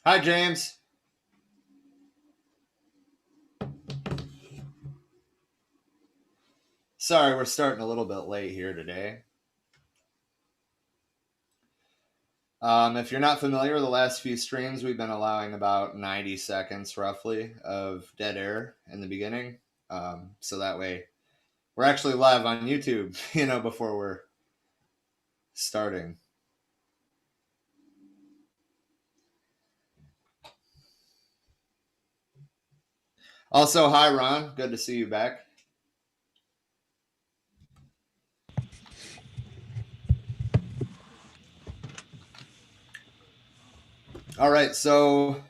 Hi, James. Sorry, we're starting a little bit late here today. If you're not familiar, the last few streams we've been allowing about 90 seconds roughly of dead air in the beginning. So that way we're actually live on YouTube, before we're starting. Also, hi, Ron. Good to see you back. All right, so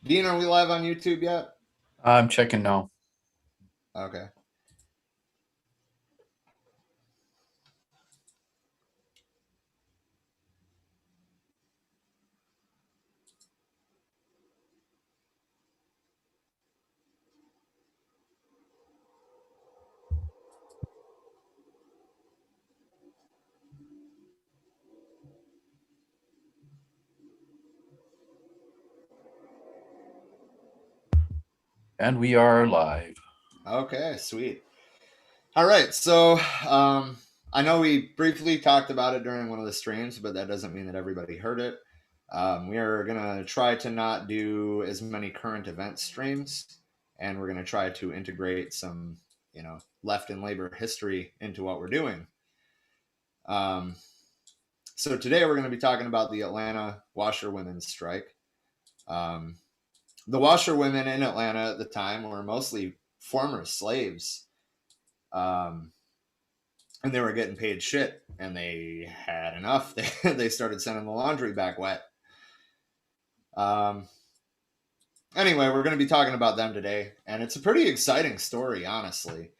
Dean, are we live on YouTube yet? I'm checking now. Okay. And we are live. Okay, sweet. All right, so I know we briefly talked about it during one of the streams, but that doesn't mean that everybody heard it. We are going to try to not do as many current event streams, and we're going to try to integrate some, left and labor history into what we're doing. So today we're going to be talking about the Atlanta washerwomen's strike. The washerwomen in Atlanta at the time were mostly former slaves. And they were getting paid shit, and they had enough. They started sending the laundry back wet. Anyway, we're going to be talking about them today, and it's a pretty exciting story, honestly.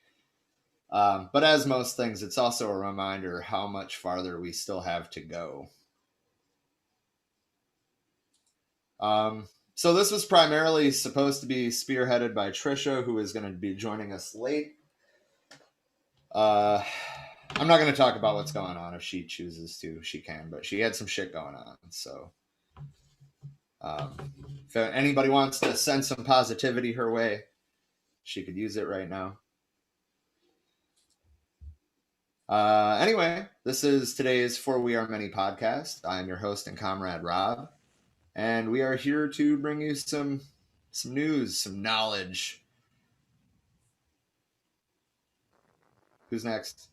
But as most things, it's also a reminder how much farther we still have to go. So this was primarily supposed to be spearheaded by Trisha, who is going to be joining us late. I'm not going to talk about what's going on. If she chooses to, she can, but she had some shit going on. So if anybody wants to send some positivity her way, she could use it right now. Anyway, this is today's For We Are Many podcast. I'm your host and comrade, Rob, and we are here to bring you some news, some knowledge. Who's next?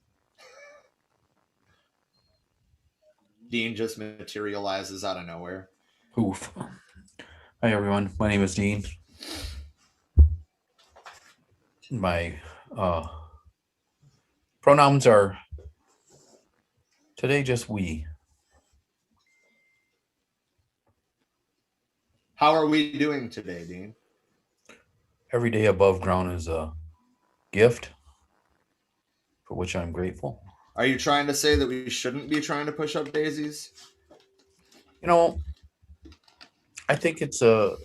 Dean just materializes out of nowhere. Oof. Hi, everyone. My name is Dean. My pronouns are today just we. How are we doing today, Dean? Every day above ground is a gift for which I'm grateful. Are you trying to say that we shouldn't be trying to push up daisies? I think it's I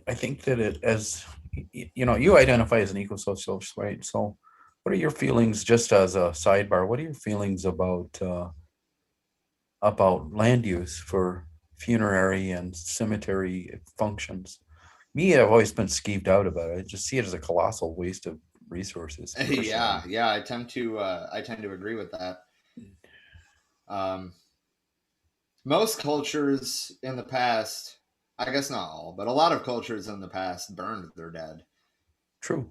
think that it, as you identify as an eco-socialist, right? So what are your feelings, just as a sidebar, what are your feelings about land use for funerary and cemetery functions? Me, I've always been skeeved out about it. I just see it as a colossal waste of resources. Yeah, I tend to agree with that. Most cultures in the past, I guess not all, but a lot of cultures in the past burned their dead. True.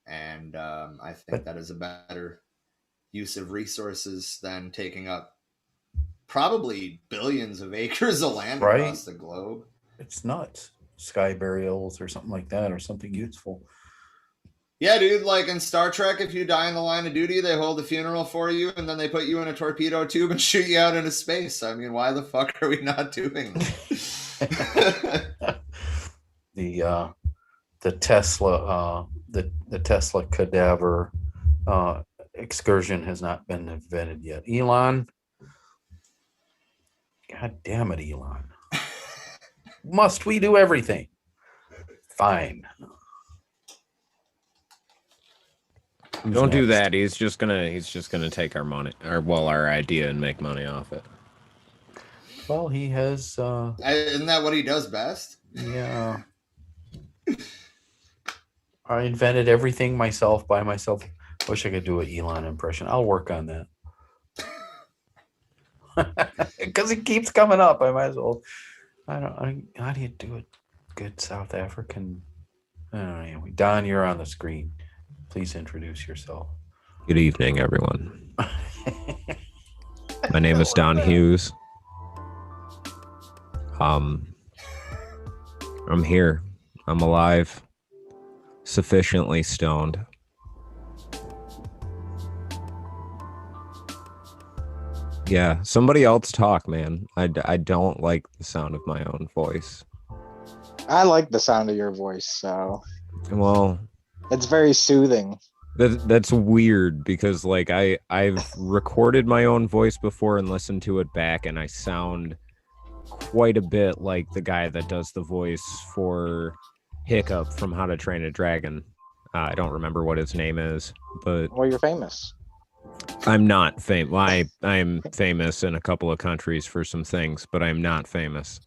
And I think that is a better use of resources than taking up probably billions of acres of land across the globe. It's nuts. Sky burials or something like that, or something useful. Yeah, dude, like in Star Trek, if you die in the line of duty, they hold a funeral for you, and then they put you in a torpedo tube and shoot you out into space. I mean, why the fuck are we not doing that? The Tesla the Tesla cadaver excursion has not been invented yet. Elon, God damn it, Elon. Must we do everything? Fine. Don't do that. He's just gonna take our money, our idea, and make money off it. Well, he has. Isn't that what he does best? Yeah. I invented everything myself by myself. Wish I could do an Elon impression. I'll work on that. Because it keeps coming up. I might as well. How do you do it? Good South African. Anyway, Don, you're on the screen. Please introduce yourself. Good evening, everyone. My name is Don Hughes. I'm here. I'm alive. Sufficiently stoned. Yeah, somebody else talk, man. I don't like the sound of my own voice. I like the sound of your voice, so Well, it's very soothing. that's weird because like I've recorded my own voice before and listened to it back, and I sound quite a bit like the guy that does the voice for Hiccup from How to Train a Dragon. I don't remember what his name is, but Well, you're famous. I'm not famous. I'm famous in a couple of countries for some things, but I'm not famous.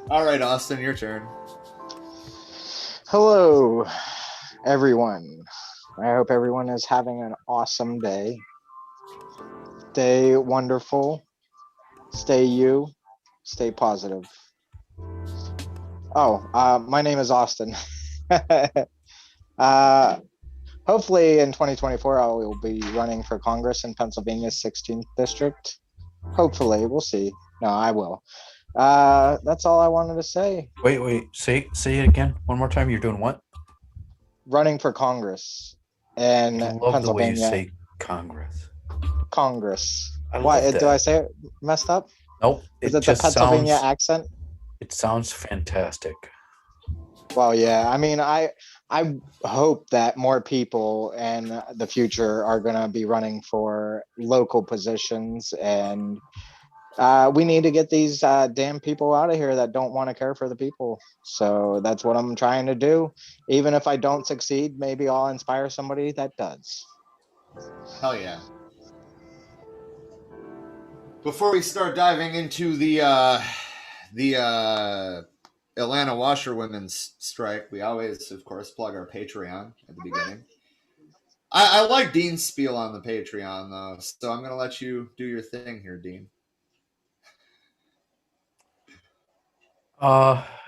All right, Austin, your turn. Hello, everyone. I hope everyone is having an awesome day. Stay wonderful. Stay you. Stay positive. Oh, my name is Austin. Hopefully in 2024, I will be running for Congress in Pennsylvania's 16th district. Hopefully, we'll see. No, I will. That's all I wanted to say. Wait. Say it again. One more time. You're doing what? Running for Congress in I love the way you Pennsylvania. say Congress. Congress. I Why love did that. I say it messed up? Nope. Is it the just Pennsylvania sounds. accent? It sounds fantastic. Well, yeah. I mean, I hope that more people in the future are going to be running for local positions, and we need to get these damn people out of here that don't want to care for the people. So that's what I'm trying to do. Even if I don't succeed, maybe I'll inspire somebody that does. Hell yeah. Before we start diving into the Atlanta washerwomen's strike, we always, of course, plug our Patreon at the beginning. I like Dean's spiel on the Patreon, though, so I'm going to let you do your thing here, Dean.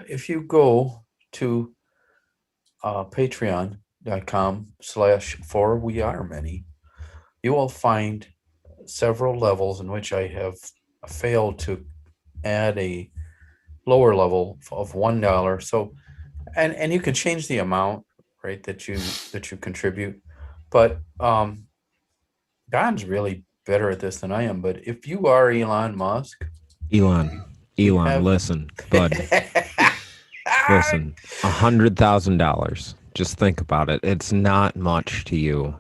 If you go to patreon.com/4wearemany, you will find several levels in which I have failed to add a lower level of $1. So, and you can change the amount, right, that you contribute. But Don's really better at this than I am. But if you are Elon Musk, Elon, have- listen, bud. Listen, $100,000. Just think about it. It's not much to you.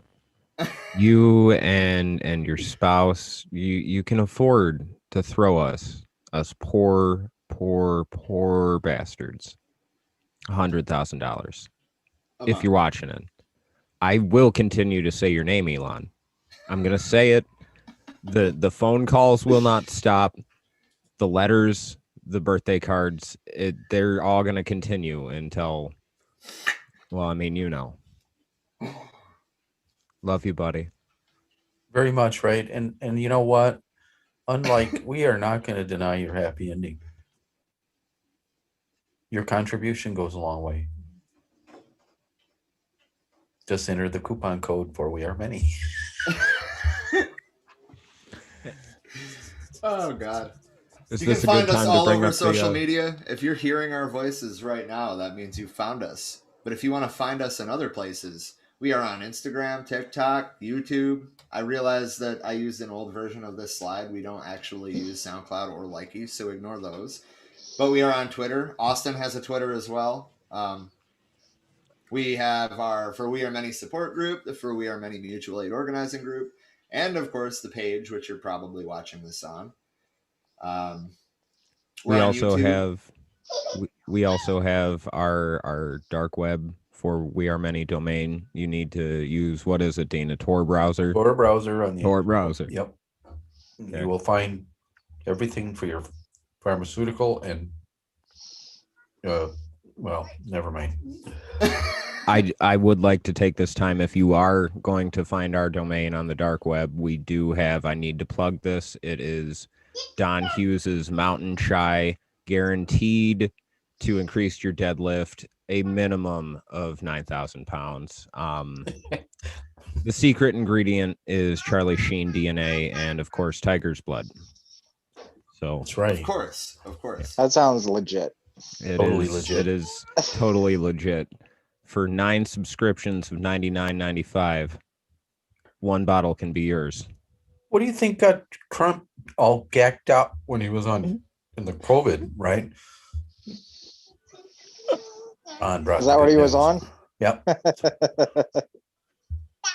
You and your spouse, you can afford to throw us poor bastards $100,000 if you're watching it. I will continue to say your name, Elon. I'm gonna say it. The phone calls will not stop. The letters, the birthday cards, they're all gonna continue until, well, I mean, you know. Love you, buddy. very much, right? And you know what? Unlike, we are not going to deny your happy ending. Your contribution goes a long way. Just enter the coupon code for We Are Many. Oh, God. Is You this can a find good us time to all bring over up social the, media. If you're hearing our voices right now, that means you found us. But if you want to find us in other places, we are on Instagram, TikTok, YouTube. I realize that I used an old version of this slide. We don't actually use SoundCloud or Likey, so ignore those. But we are on Twitter. Austin has a Twitter as well. We have our For We Are Many support group, the For We Are Many mutual aid organizing group, and of course the page, which you're probably watching this on. we We're on also YouTube. have we also have our dark web for We Are Many domain. You need to use, what is it, Dean? A Tor browser? Tor browser on the Tor browser. Yep. Okay. You will find everything for your pharmaceutical and well, never mind. I would like to take this time, if you are going to find our domain on the dark web, we do have, I need to plug this. It is Don Hughes's Mountain Chai, guaranteed to increase your deadlift a minimum of 9,000 pounds. The secret ingredient is Charlie Sheen DNA and, of course, tiger's blood. So That's right. Of course, of course. That sounds legit. Totally legit. It is totally legit. For 9 subscriptions of $99.95, one bottle can be yours. What do you think got Trump all gacked out when he was on in the COVID, right? Is that what he was on? Yep.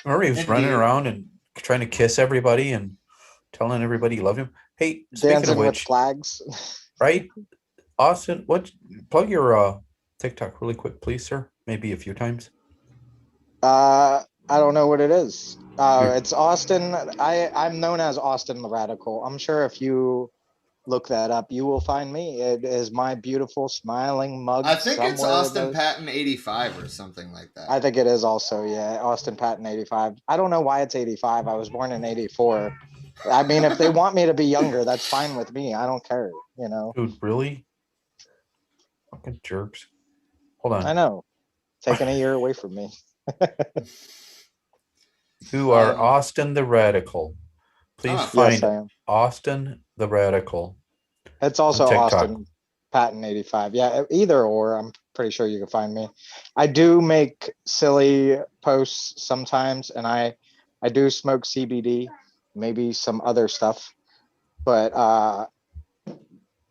Remember he was running Indeed. around and trying to kiss everybody and telling everybody he loved him. Hey, speaking Dancing of with which, flags. right? Austin, plug your TikTok really quick, please, sir. Maybe a few times. I don't know what it is. Here. It's Austin. I'm known as Austin the Radical. I'm sure if you look that up, you will find me. It is my beautiful smiling mug. I think it's somewhere in Austin those- Patton 85 or something like that. I think it is also, yeah, Austin Patton 85. I don't know why it's 85. I was born in 84. I mean, if they want me to be younger, that's fine with me. I don't care, you know. Dude, really? Fucking jerks. Hold on. I know. Taking a year away from me. You are Um, Austin the Radical. Please Ah. find Yes, I am. Austin the Radical. It's also TikTok. Austin Patton 85. Yeah, either or. I'm pretty sure you can find me. I do make silly posts sometimes, and I do smoke CBD, maybe some other stuff, but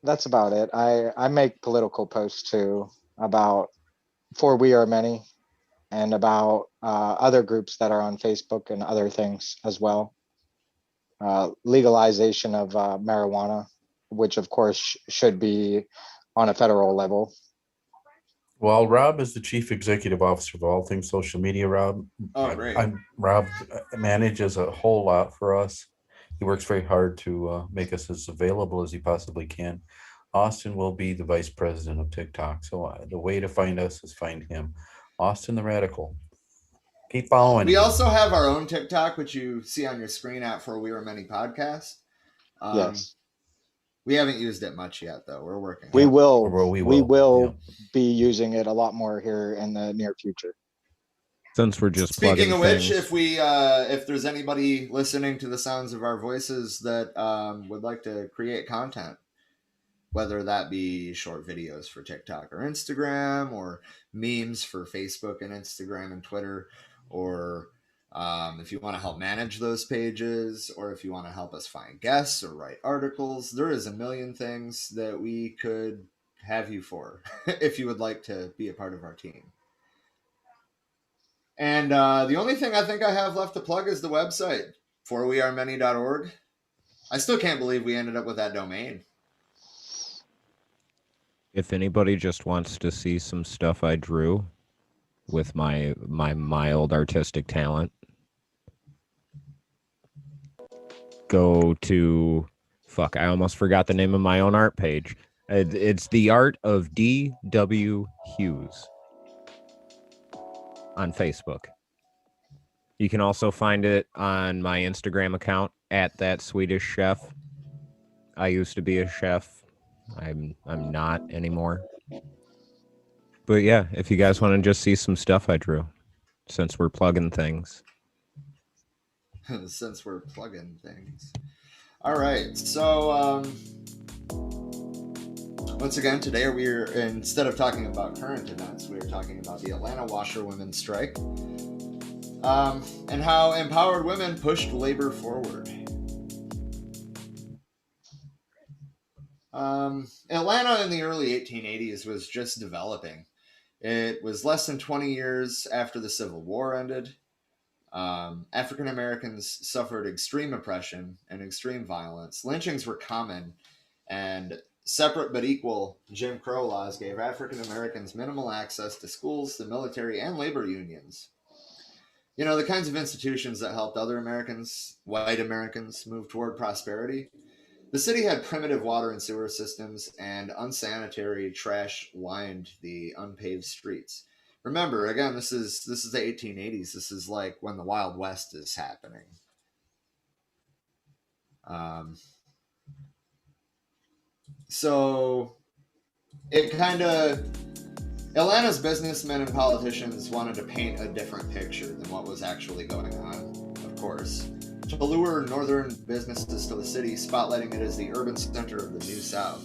that's about it. I make political posts too about For We Are Many and about other groups that are on Facebook and other things as well. Legalization of marijuana, which of course should be on a federal level. Well, Rob is the chief executive officer of all things social media. Rob, Oh, great. Rob manages a whole lot for us. He works very hard to make us as available as he possibly can. Austin will be the vice president of TikTok. So the way to find us is find him. Austin the Radical. Keep following. We him. also have our own TikTok, which you see on your screen at For We Were Many podcast. Yes, We haven't used it much yet, though. We're working. we on it. will. Or We we will, yeah. be using it a lot more here in the near future. Since we're just Speaking plugging of which, things, if there's anybody listening to the sounds of our voices that would like to create content, whether that be short videos for TikTok or Instagram, or memes for Facebook and Instagram and Twitter, or if you want to help manage those pages, or if you want to help us find guests or write articles, there is a million things that we could have you for if you would like to be a part of our team. And the only thing I think I have left to plug is the website, forwearemany.org. I still can't believe we ended up with that domain. if anybody just wants to see some stuff I drew with my mild artistic talent, go to I almost forgot the name of my own art page. It's the art of D.W. Hughes on Facebook. You can also find it on my Instagram account at That Swedish Chef. I used to be a chef. I'm not anymore. But yeah, if you guys want to just see some stuff I drew, since we're plugging things. Since we're plugging things. All right, so once again, today we're, instead of talking about current events, we are talking about the Atlanta washerwomen strike, and how empowered women pushed labor forward. Atlanta in the early 1880s was just developing. It was less than 20 years after the Civil War ended. African Americans suffered extreme oppression and extreme violence. Lynchings were common, and separate but equal Jim Crow laws gave African Americans minimal access to schools, the military, and labor unions. You know, the kinds of institutions that helped other Americans, white Americans, move toward prosperity. The city had primitive water and sewer systems, and unsanitary trash lined the unpaved streets. Remember, again, this is the 1880s. This is like when the Wild West is happening. So it kind of, Atlanta's businessmen and politicians wanted to paint a different picture than what was actually going on, of course, to lure northern businesses to the city, spotlighting it as the urban center of the New South,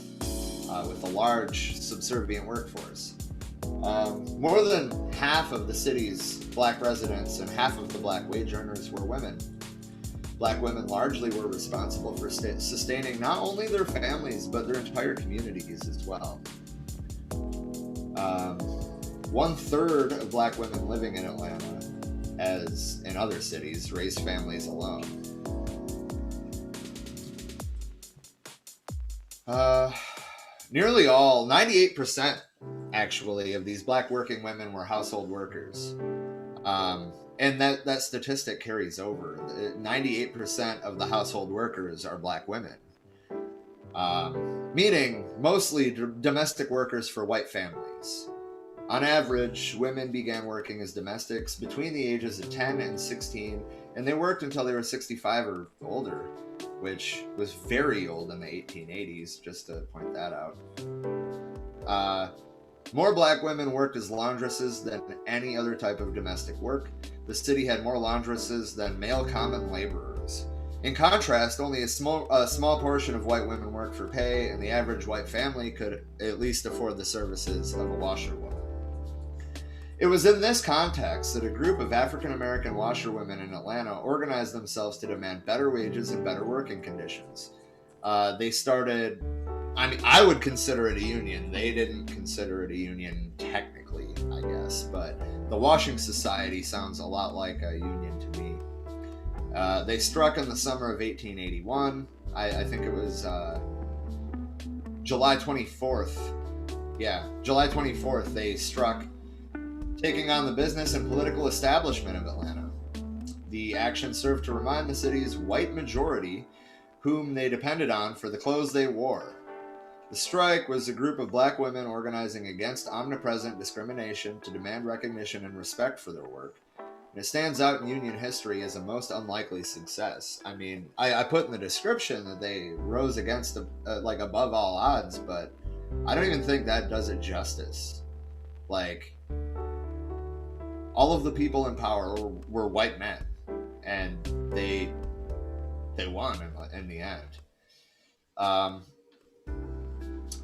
with a large subservient workforce. More than half of the city's black residents and half of the black wage earners were women. Black women largely were responsible for sustaining not only their families, but their entire communities as well. 1/3 of black women living in Atlanta, as in other cities, raised families alone. Nearly all, 98% actually, of these black working women were household workers. And that statistic carries over. 98% of the household workers are black women. Meaning mostly domestic workers for white families. On average, women began working as domestics between the ages of 10 and 16, and they worked until they were 65 or older, which was very old in the 1880s, just to point that out. More black women worked as laundresses than any other type of domestic work. The city had more laundresses than male common laborers. In contrast, only a small portion of white women worked for pay, and the average white family could at least afford the services of a washerwoman. It was in this context that a group of African American washerwomen in Atlanta organized themselves to demand better wages and better working conditions. They started, I would consider it a union. They didn't consider it a union technically, I guess, but the Washing Society sounds a lot like a union to me. They struck in the summer of 1881. I think it was July 24th. Yeah, July 24th, they struck, taking on the business and political establishment of Atlanta. The action served to remind the city's white majority whom they depended on for the clothes they wore. The strike was a group of black women organizing against omnipresent discrimination to demand recognition and respect for their work. And it stands out in Union history as a most unlikely success. I mean, I put in the description that they rose against like above all odds, but I don't even think that does it justice. Like, all of the people in power were white men, and they won in the end.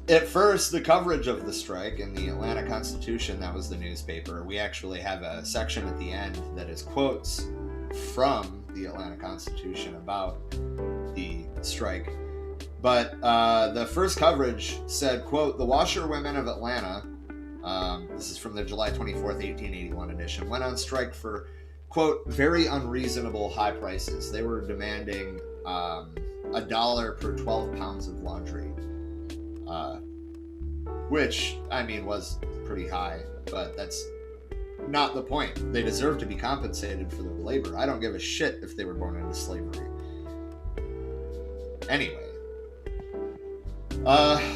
At first, the coverage of the strike in the Atlanta Constitution, that was the newspaper, we actually have a section at the end that is quotes from the Atlanta Constitution about the strike. But the first coverage said, quote, "The washerwomen of Atlanta," this is from the July 24th, 1881 edition, "went on strike for, quote, very unreasonable high prices. They were demanding $1 per 12 pounds of laundry. Which, I mean, was pretty high, but that's not the point. They deserve to be compensated for their labor. I don't give a shit if they were born into slavery. Anyway.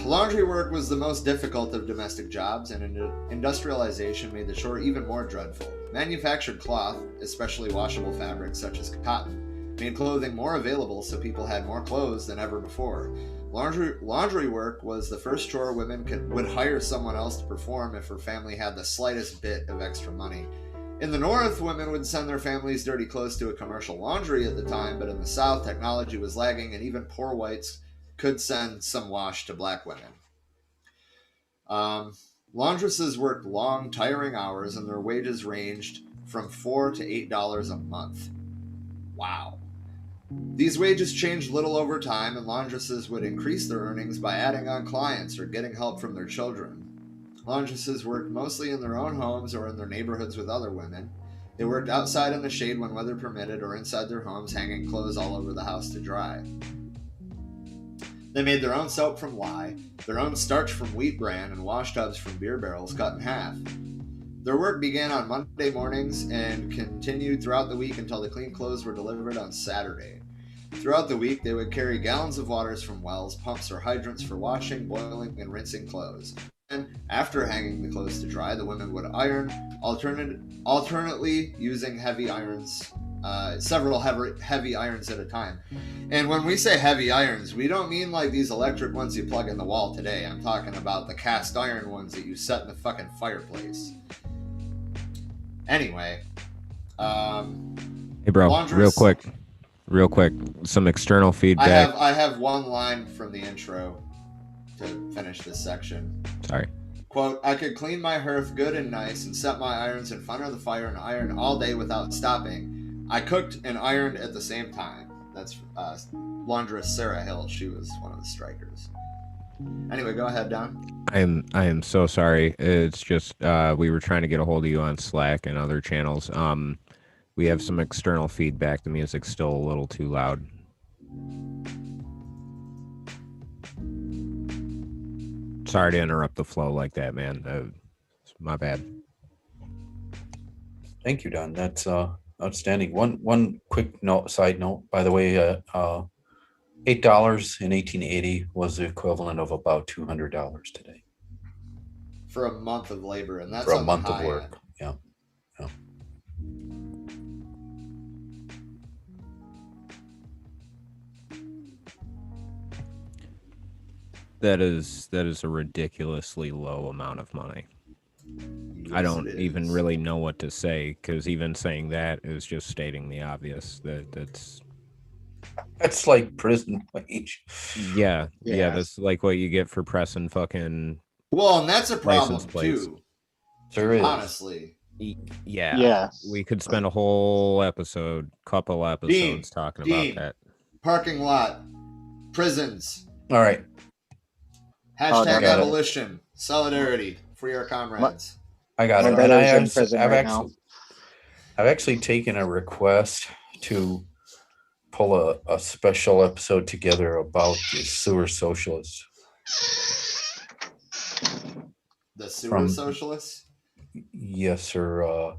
Laundry work was the most difficult of domestic jobs, and industrialization made the chore even more dreadful. Manufactured cloth, especially washable fabrics such as cotton, made clothing more available, so people had more clothes than ever before. Laundry work was the first chore women would hire someone else to perform if her family had the slightest bit of extra money. In the North, women would send their families' dirty clothes to a commercial laundry at the time, but in the South, technology was lagging, and even poor whites could send some wash to black women. Laundresses worked long, tiring hours, and their wages ranged from $4 to $8 a month. Wow. These wages changed little over time, and laundresses would increase their earnings by adding on clients or getting help from their children. Laundresses worked mostly in their own homes or in their neighborhoods with other women. They worked outside in the shade when weather permitted, or inside their homes hanging clothes all over the house to dry. They made their own soap from lye, their own starch from wheat bran, and wash tubs from beer barrels cut in half. Their work began on Monday mornings and continued throughout the week until the clean clothes were delivered on Saturday. Throughout the week, they would carry gallons of waters from wells, pumps, or hydrants for washing, boiling, and rinsing clothes. And after hanging the clothes to dry, the women would iron, alternately using heavy irons, several heavy irons at a time. And when we say heavy irons, we don't mean like these electric ones you plug in the wall today. I'm talking about the cast iron ones that you set in the fucking fireplace. Anyway, Hey, bro, laundress- real quick, some external feedback. I have one line from the intro to finish this section. Sorry. Quote, I could clean my hearth good and nice and set my irons in front of the fire and iron all day without stopping. I cooked and ironed at the same time. That's laundress Sarah Hill. She was one of the strikers. Anyway, go ahead, Don. I am so sorry. It's just we were trying to get a hold of you on Slack and other channels. We have some external feedback. The music's still a little too loud. Sorry to interrupt the flow like that, man. It's my bad. Thank you, Don. That's outstanding. One quick side note, by the way, $8 in 1880 was the equivalent of about $200 today For a month of labor, and that's for a on the month of high work. end. Yeah. That is a ridiculously low amount of money. I Yes, don't it even is. really know what to say, because even saying that is just stating the obvious. That's That's like prison wage. yeah, Yeah. that's like what you get for pressing fucking Well, and that's a problem License plates. too. There is. Honestly, yeah. Yes. We could spend a whole couple episodes talking Dean. about that. parking lot, prisons, All right. hashtag got it. abolition, solidarity, free our comrades. I got My it. And brother's in prison I've right now. actually taken a request to pull a special episode together about the sewer socialists. The sewer From- socialists. Yes, sir.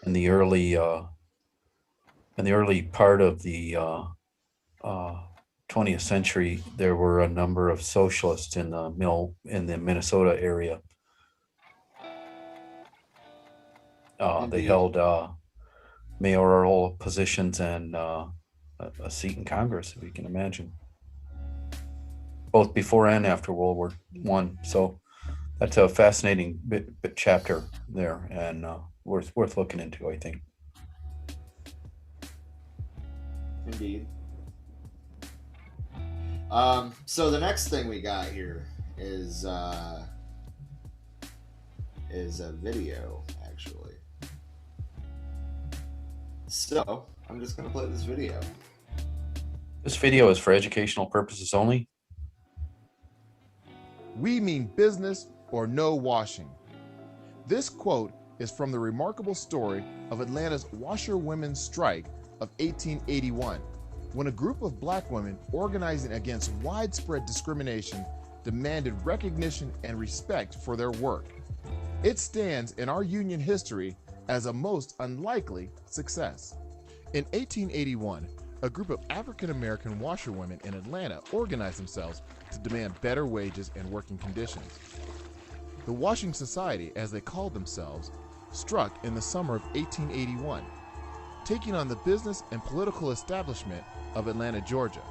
In the early part of the 20th century, there were a number of socialists in the Minnesota area. They Indeed. held mayoral positions and a seat in Congress, if you can imagine, both before and after World War One. So that's a fascinating bit chapter there, and worth looking into, I think. Indeed. So the next thing we got here is a video, actually. So I'm just gonna play this video. This video is for educational purposes only. We mean business or no washing. This quote is from the remarkable story of Atlanta's washerwomen's strike of 1881, when a group of black women organizing against widespread discrimination demanded recognition and respect for their work. It stands in our union history as a most unlikely success. In 1881, a group of African American washerwomen in Atlanta organized themselves to demand better wages and working conditions. The Washing Society, as they called themselves, struck in the summer of 1881, taking on the business and political establishment of Atlanta, Georgia.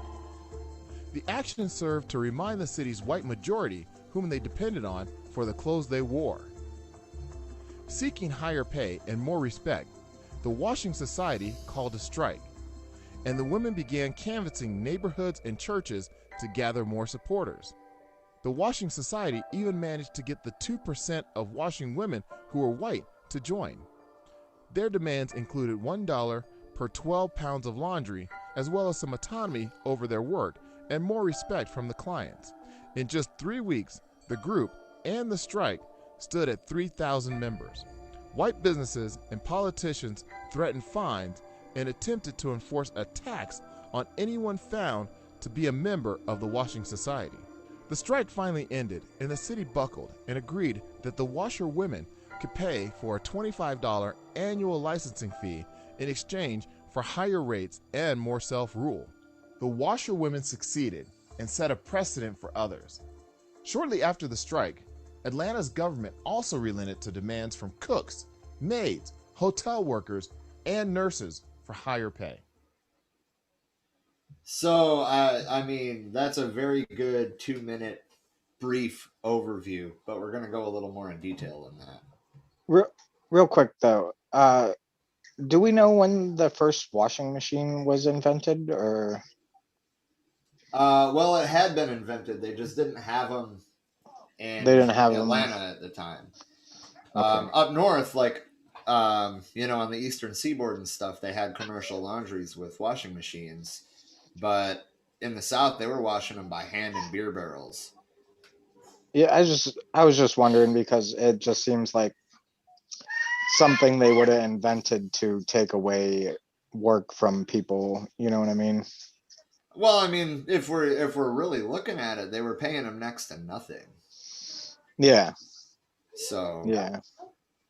The action served to remind the city's white majority whom they depended on for the clothes they wore. Seeking higher pay and more respect, the Washing Society called a strike, and the women began canvassing neighborhoods and churches to gather more supporters. The Washing Society even managed to get the 2% of washing women who were white to join. Their demands included $1 per 12 pounds of laundry, as well as some autonomy over their work and more respect from the clients. In just 3 weeks, the group and the strike stood at 3,000 members. White businesses and politicians threatened fines and attempted to enforce a tax on anyone found to be a member of the Washing Society. The strike finally ended, and the city buckled and agreed that the washerwomen could pay for a $25 annual licensing fee in exchange for higher rates and more self-rule. The washerwomen succeeded and set a precedent for others. Shortly after the strike, Atlanta's government also relented to demands from cooks, maids, hotel workers, and nurses for higher pay. So, I mean, that's a very good 2-minute brief overview, but we're going to go a little more in detail than that. Real quick though, do we know when the first washing machine was invented, or? Well, it had been invented. They just didn't have them in They didn't have 'em. Atlanta at the time. Okay. Up north, like, on the eastern seaboard and stuff, they had commercial laundries with washing machines. But in the South, they were washing them by hand in beer barrels. Yeah, I was just wondering because it just seems like something they would have invented to take away work from people. You know what I mean? Well, I mean, if we're really looking at it, they were paying them next to nothing. Yeah. So Yeah.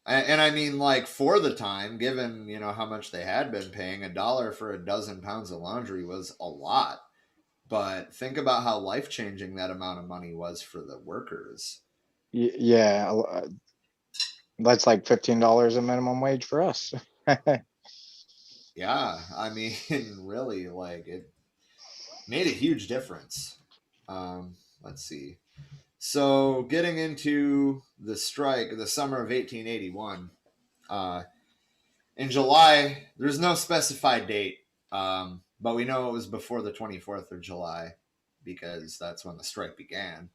and I mean, like, for the time, given how much they had been paying, $1 for a dozen pounds of laundry was a lot. But think about how life-changing that amount of money was for the workers. Yeah. That's like $15 a minimum wage for us. Yeah, I mean, really, like, it made a huge difference. Let's see. So, getting into the strike, the summer of 1881, in July, there's no specified date, but we know it was before the 24th of July because that's when the strike began.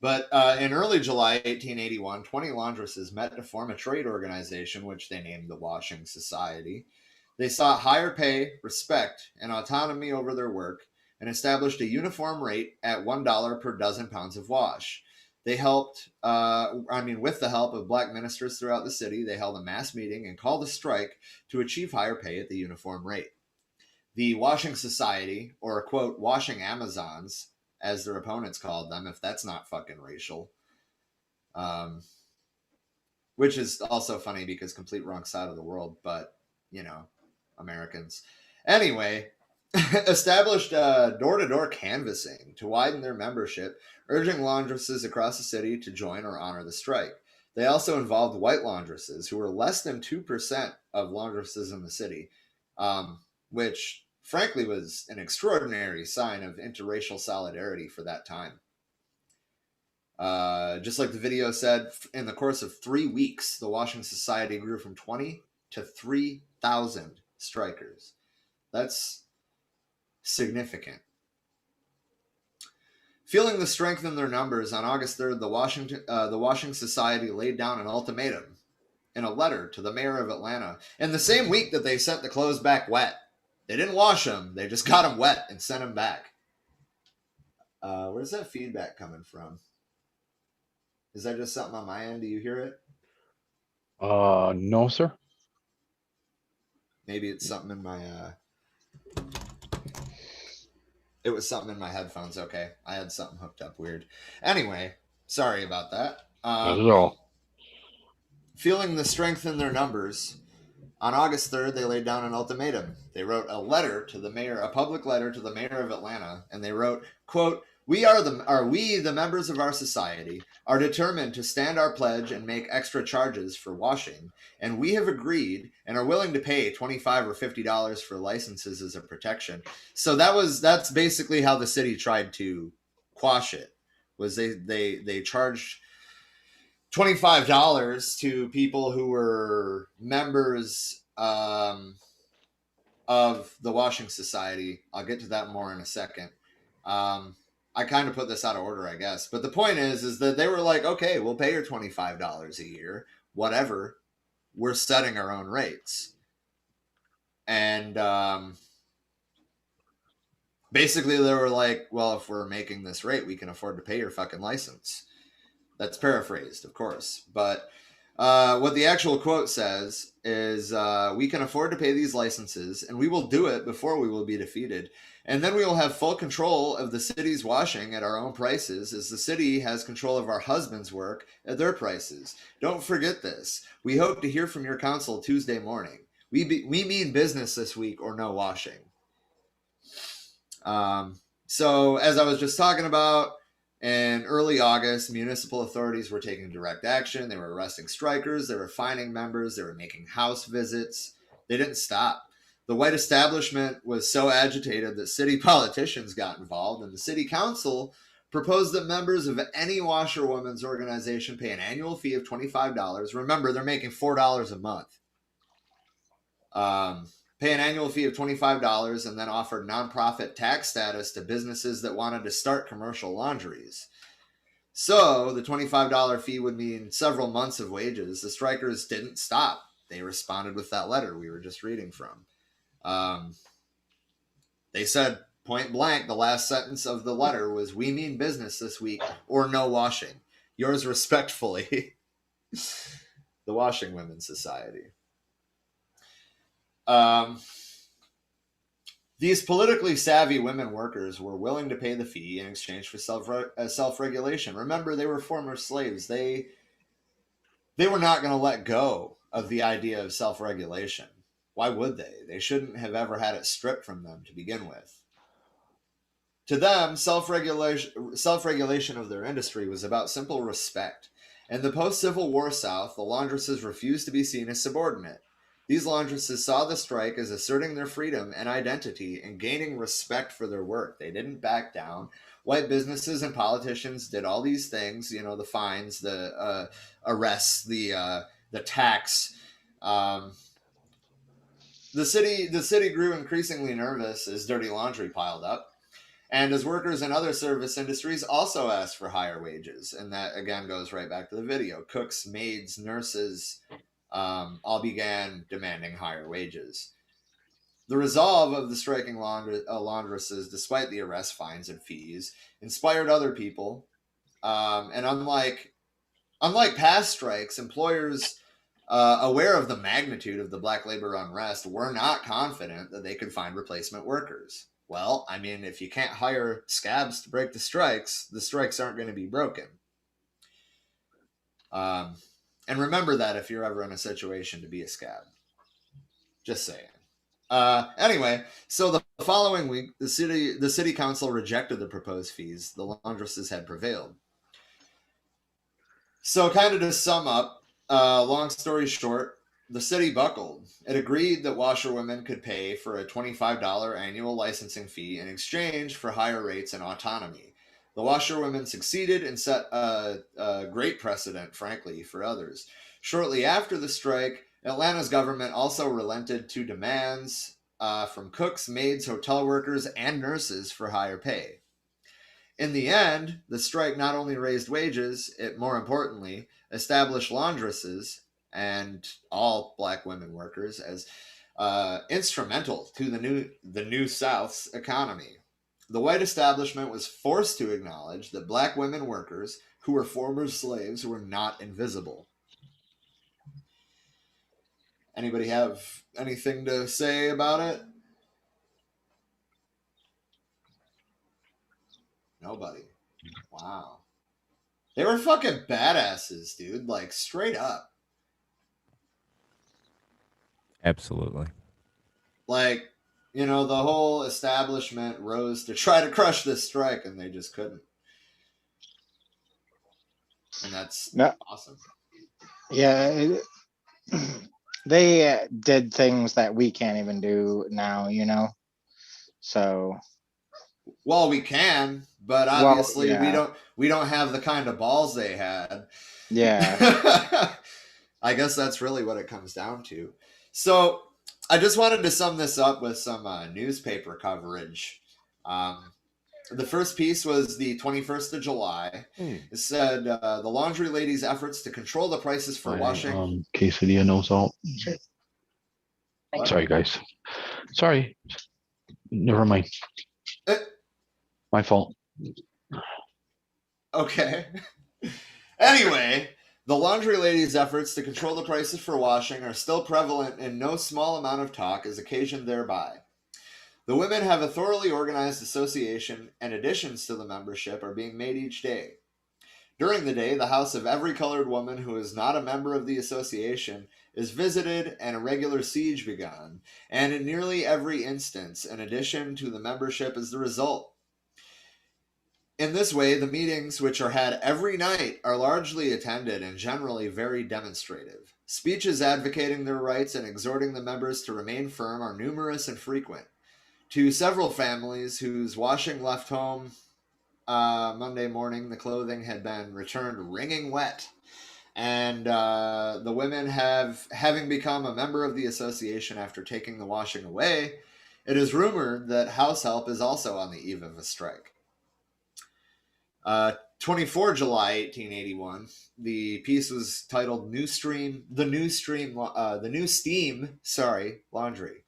But in early July 1881, 20 laundresses met to form a trade organization, which they named the Washing Society. They sought higher pay, respect, and autonomy over their work, and established a uniform rate at $1 per dozen pounds of wash. They helped, with the help of black ministers throughout the city, they held a mass meeting and called a strike to achieve higher pay at the uniform rate. The Washing Society, or, quote, Washing Amazons, as their opponents called them, if that's not fucking racial, which is also funny because complete wrong side of the world, but, Americans. Anyway, established door-to-door canvassing to widen their membership, urging laundresses across the city to join or honor the strike. They also involved white laundresses, who were less than 2% of laundresses in the city, which frankly was an extraordinary sign of interracial solidarity for that time. Just like the video said, in the course of 3 weeks, the Washing Society grew from 20 to 3,000 strikers. That's significant. Feeling the strength in their numbers, on August 3rd, the Washing Society laid down an ultimatum in a letter to the mayor of Atlanta. In the same week that they sent the clothes back wet. They didn't wash them. They just got them wet and sent them back. Where's that feedback coming from? Is that just something on my end? Do you hear it? No, sir. Maybe it's something in my... It was something in my headphones. Okay. I had something hooked up weird. Anyway, sorry about that. Not at all. Feeling the strength in their numbers, on August 3rd, they laid down an ultimatum. They wrote a letter to the mayor, a public letter to the mayor of Atlanta, and they wrote, quote, we, the members of our society, are determined to stand our pledge and make extra charges for washing, and we have agreed and are willing to pay $25 or $50 for licenses as a protection. So that's basically how the city tried to quash it, was they charged $25 to people who were members of the Washing Society. I'll get to that more in a second. I kind of put this out of order, I guess. But the point is that they were like, okay, we'll pay your $25 a year, whatever. We're setting our own rates. And basically they were like, well, if we're making this rate, we can afford to pay your fucking license. That's paraphrased, of course. But What the actual quote says is, we can afford to pay these licenses, and we will do it before we will be defeated. And then we will have full control of the city's washing at our own prices, as the city has control of our husbands' work at their prices. Don't forget this. We hope to hear from your council Tuesday morning. We mean business this week or no washing. So as I was just talking about, in early August, municipal authorities were taking direct action. They were arresting strikers. They were fining members. They were making house visits. They didn't stop. The white establishment was so agitated that city politicians got involved, and the city council proposed that members of any washerwomen's organization pay an annual fee of $25. Remember, they're making $4 a month. Pay an annual fee of $25 and then offer nonprofit tax status to businesses that wanted to start commercial laundries. So the $25 fee would mean several months of wages. The strikers didn't stop. They responded with that letter we were just reading from. They said point blank, the last sentence of the letter was, "We mean business this week or no washing. Yours respectfully, the Washing Women's Society." These politically savvy women workers were willing to pay the fee in exchange for self-regulation. Remember, they were former slaves. They were not going to let go of the idea of self-regulation. Why would they? They shouldn't have ever had it stripped from them to begin with. To them, self-regulation of their industry was about simple respect. In the post-Civil War South, the laundresses refused to be seen as subordinate. These laundresses saw the strike as asserting their freedom and identity and gaining respect for their work. They didn't back down. White businesses and politicians did all these things, you know, the fines, the arrests, the tax. The city grew increasingly nervous as dirty laundry piled up, and as workers in other service industries also asked for higher wages. And that again goes right back to the video. Cooks, maids, nurses, all began demanding higher wages. The resolve of the striking laundresses, despite the arrest, fines, and fees, inspired other people. And unlike past strikes, employers aware of the magnitude of the black labor unrest were not confident that they could find replacement workers. Well, I mean, if you can't hire scabs to break the strikes aren't going to be broken. And remember that if you're ever in a situation to be a scab. Just saying. Anyway, so the following week, the city council rejected the proposed fees. The laundresses had prevailed. So kind of to sum up, long story short, the city buckled. It agreed that washerwomen could pay for a $25 annual licensing fee in exchange for higher rates and autonomy. The washerwomen succeeded and set a great precedent, frankly, for others. Shortly after the strike, Atlanta's government also relented to demands from cooks, maids, hotel workers, and nurses for higher pay. In the end, the strike not only raised wages, it more importantly established laundresses and all black women workers as instrumental to the New South's economy. The white establishment was forced to acknowledge that black women workers who were former slaves were not invisible. Anybody have anything to say about it? Nobody. Wow. They were fucking badasses, dude. Like, straight up. Absolutely. Like, you know, the whole establishment rose to try to crush this strike, and they just couldn't. And that's awesome. Yeah, they did things that we can't even do now, you know? So... Well, we can, but obviously we don't have the kind of balls they had. Yeah. I guess that's really what it comes down to. So I just wanted to sum this up with some newspaper coverage. The first piece was the 21st of July. It said the laundry lady's efforts to control the prices for washing. Quesadilla, no salt. What? Sorry, guys. Sorry. Never mind. My fault. Okay. Anyway, The laundry ladies' efforts to control the prices for washing are still prevalent, and no small amount of talk is occasioned thereby. The women have a thoroughly organized association, and additions to the membership are being made each day. During the day, the house of every colored woman who is not a member of the association is visited and a regular siege begun, and in nearly every instance, an addition to the membership is the result. In this way, the meetings, which are had every night, are largely attended and generally very demonstrative. Speeches advocating their rights and exhorting the members to remain firm are numerous and frequent. To several families whose washing left home Monday morning, the clothing had been returned wringing wet. And the women having become a member of the association after taking the washing away, it is rumored that house help is also on the eve of a strike. 24 July 1881, the piece was titled The New Steam Laundry.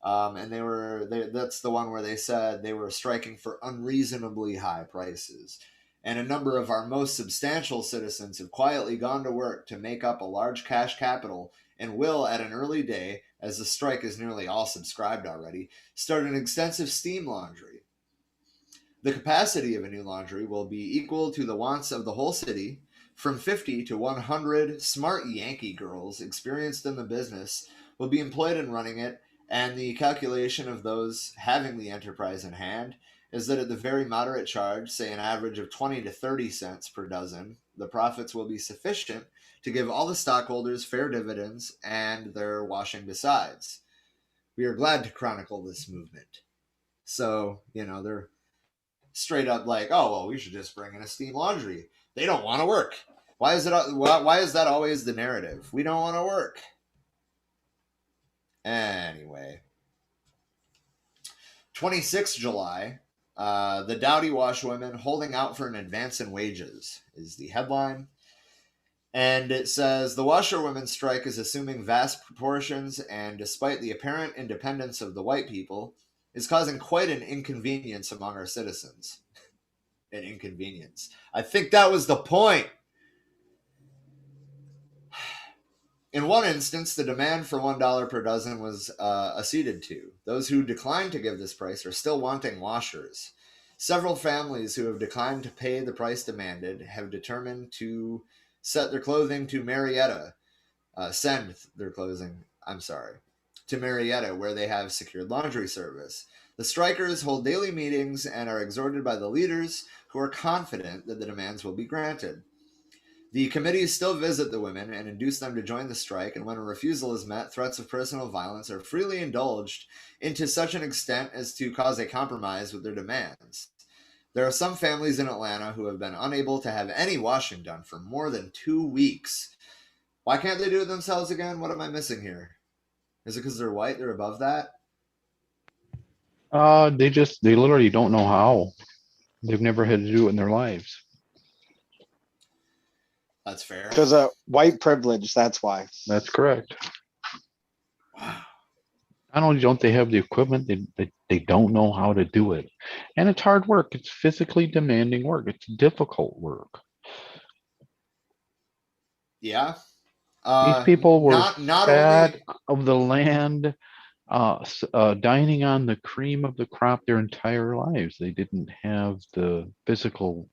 And that's the one where they said they were striking for unreasonably high prices. And a number of our most substantial citizens have quietly gone to work to make up a large cash capital and will, at an early day, as the strike is nearly all subscribed already, start an extensive steam laundry. The capacity of a new laundry will be equal to the wants of the whole city. From 50 to 100 smart Yankee girls experienced in the business will be employed in running it, and the calculation of those having the enterprise in hand is that at the very moderate charge, say an average of 20 to 30 cents per dozen, the profits will be sufficient to give all the stockholders fair dividends and their washing besides. We are glad to chronicle this movement. So, they're straight up like, oh, well, we should just bring in a steam laundry. They don't want to work. Why is that always the narrative? We don't want to work. Anyway, 26 July, the Dowdy Washwomen holding out for an advance in wages is the headline. And it says, the washerwomen's strike is assuming vast proportions and, despite the apparent independence of the white people, is causing quite an inconvenience among our citizens. An inconvenience. I think that was the point. In one instance, the demand for $1 per dozen was acceded to. Those who declined to give this price are still wanting washers. Several families who have declined to pay the price demanded have determined to send their clothing to Marietta, where they have secured laundry service. The strikers hold daily meetings and are exhorted by the leaders, who are confident that the demands will be granted. The committees still visit the women and induce them to join the strike, and when a refusal is met, threats of personal violence are freely indulged into such an extent as to cause a compromise with their demands. There are some families in Atlanta who have been unable to have any washing done for more than 2 weeks. Why can't they do it themselves again? What am I missing here? Is it because they're white? They're above that? They literally don't know how. They've never had to do it in their lives. That's fair. Because of white privilege, that's why. That's correct. Wow. Not only don't they have the equipment, they don't know how to do it. And it's hard work. It's physically demanding work. It's difficult work. Yeah. These people were not fed only of the land, dining on the cream of the crop their entire lives. They didn't have the physical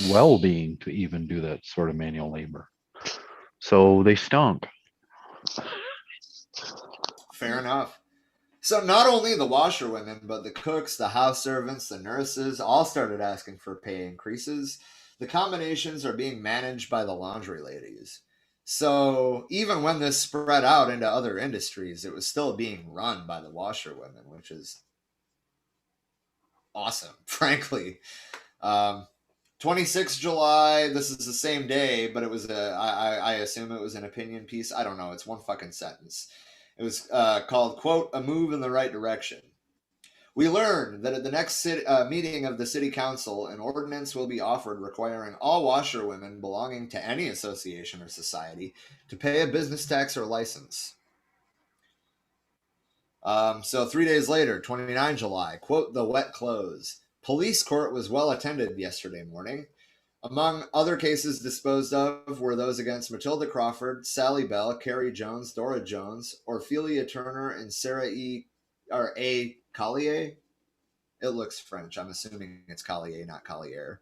well-being to even do that sort of manual labor. So they stunk. fair enough. So not only the washerwomen, but the cooks, the house servants, the nurses all started asking for pay increases. The combinations are being managed by the laundry ladies. So even when this spread out into other industries, it was still being run by the washerwomen, which is awesome, frankly. 26 July, this is the same day, but it was I assume it was an opinion piece. I don't know. It's one fucking sentence. It was called, quote, a move in the right direction. We learned that at the next meeting of the city council, an ordinance will be offered requiring all washerwomen belonging to any association or society to pay a business tax or license. So 3 days later, 29 July, quote, the wet close. Police court was well attended yesterday morning. Among other cases disposed of were those against Matilda Crawford, Sally Bell, Carrie Jones, Dora Jones, Ophelia Turner, and Sarah A. Collier. It looks French. I'm assuming it's Collier, not Collier.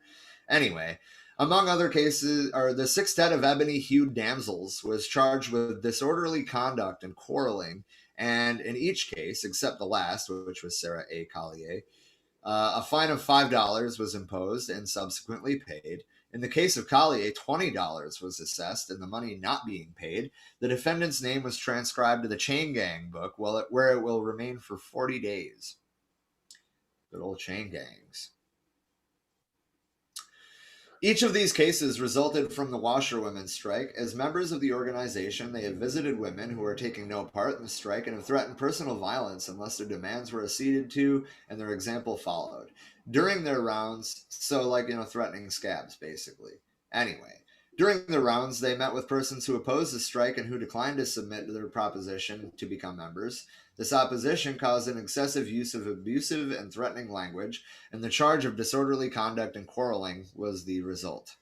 Anyway, among other cases, the sextet of ebony-hued damsels was charged with disorderly conduct and quarreling, and in each case, except the last, which was Sarah A. Collier, a fine of $5 was imposed and subsequently paid. In the case of Collier, $20 was assessed, and the money not being paid, the defendant's name was transcribed to the chain gang book, where it will remain for 40 days. Good old chain gangs. Each of these cases resulted from the washerwomen's strike. As members of the organization, they have visited women who are taking no part in the strike and have threatened personal violence unless their demands were acceded to and their example followed. During their rounds, threatening scabs, basically. Anyway, during the rounds, they met with persons who opposed the strike and who declined to submit to their proposition to become members. This opposition caused an excessive use of abusive and threatening language, and the charge of disorderly conduct and quarreling was the result.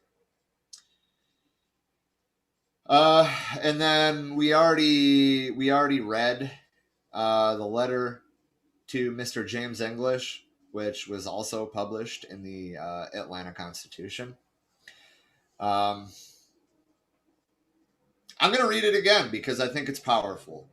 And then we already read the letter to Mr. James English, which was also published in the Atlanta Constitution. I'm going to read it again because I think it's powerful.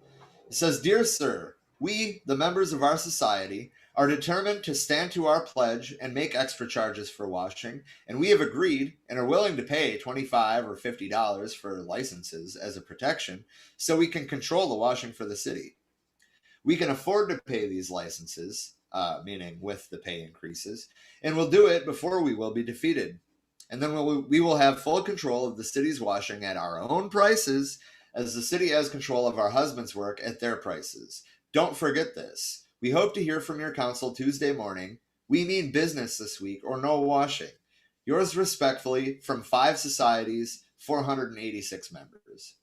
It says, "Dear sir, we, the members of our society, are determined to stand to our pledge and make extra charges for washing, and we have agreed and are willing to pay $25 or $50 for licenses as a protection so we can control the washing for the city. We can afford to pay these licenses, meaning with the pay increases, and we'll do it before we will be defeated. And then we will have full control of the city's washing at our own prices, as the city has control of our husbands' work at their prices. Don't forget this. We hope to hear from your council Tuesday morning. We mean business this week or no washing. Yours respectfully, from 5 societies, 486 members."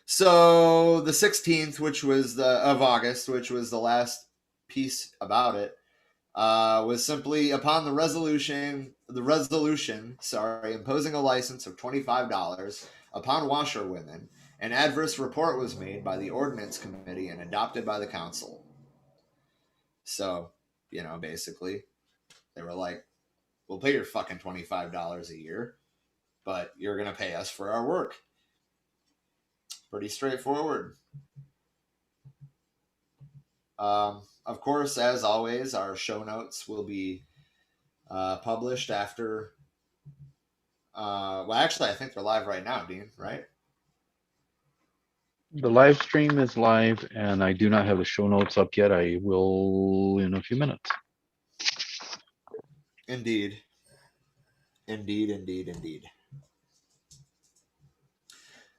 So the 16th, which was of August, which was the last piece about it, was simply upon the resolution, imposing a license of $25 upon washerwomen. An adverse report was made by the ordinance committee and adopted by the council. So, basically, they were like, "We'll pay your fucking $25 a year, but you're going to pay us for our work." Pretty straightforward. Of course, as always, our show notes will be published after. Actually, I think they're live right now, Dean, right? The live stream is live, and I do not have the show notes up yet. I will in a few minutes. Indeed.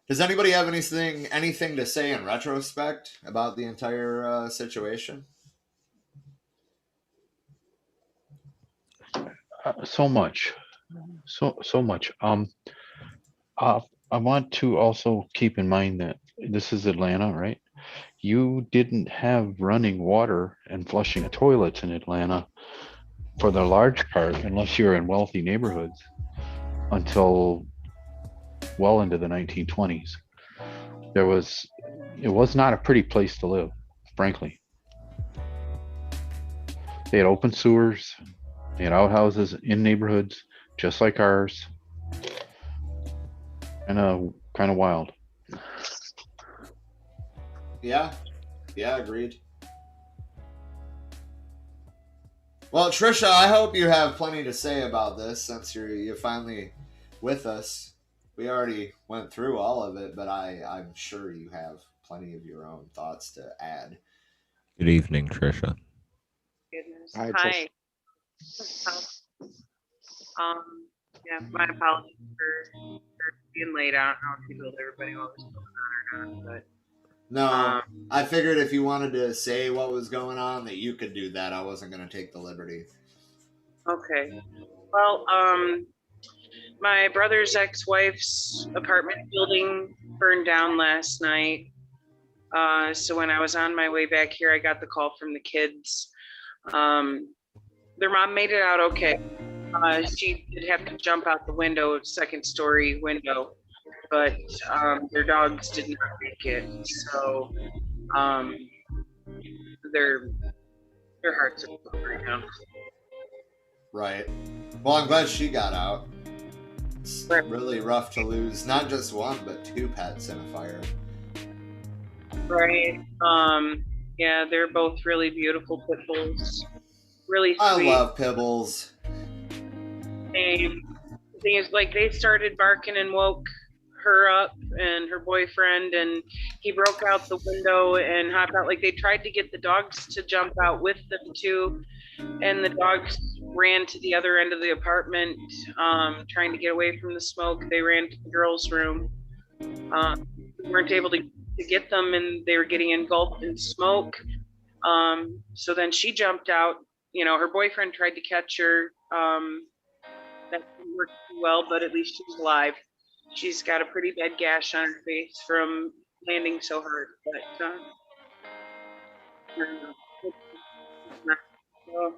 Does anybody have anything to say in retrospect about the entire situation? So much. I want to also keep in mind that this is Atlanta, right? You didn't have running water and flushing toilets in Atlanta for the large part, unless you're in wealthy neighborhoods, until well into the 1920s. It was not a pretty place to live, frankly. They had open sewers, they had outhouses in neighborhoods just like ours. Kind of wild. Yeah, agreed. Well, Trisha, I hope you have plenty to say about this since you're finally with us. We already went through all of it, but I'm sure you have plenty of your own thoughts to add. Good evening, Trisha. Goodness. Hi, Hi. Yeah, my apologies for being late. I don't know if you told everybody what was going on or not, but No, I figured if you wanted to say what was going on, that you could do that. I wasn't going to take the liberty. okay. Well, my brother's ex-wife's apartment building burned down last night. So when I was on my way back here, I got the call from the kids. Their mom made it out okay. She did have to jump out the window, second story window, but their dogs did not make it. So their hearts are broken right now. Right. Well, I'm glad she got out. It's Right. really rough to lose not just one, but two pets in a fire. Right. Yeah, they're both really beautiful pit bulls. Really I sweet. love Pibbles. The thing is, like, they started barking and woke her up and her boyfriend, and he broke out the window and hopped out. Like, they tried to get the dogs to jump out with them too, and the dogs ran to the other end of the apartment, trying to get away from the smoke. They ran to the girls' room. We weren't able to get them, and they were getting engulfed in smoke. So then she jumped out. You know, her boyfriend tried to catch her. That didn't work too well, but at least she's alive. She's got a pretty bad gash on her face from landing so hard. But I don't know. It's not- so,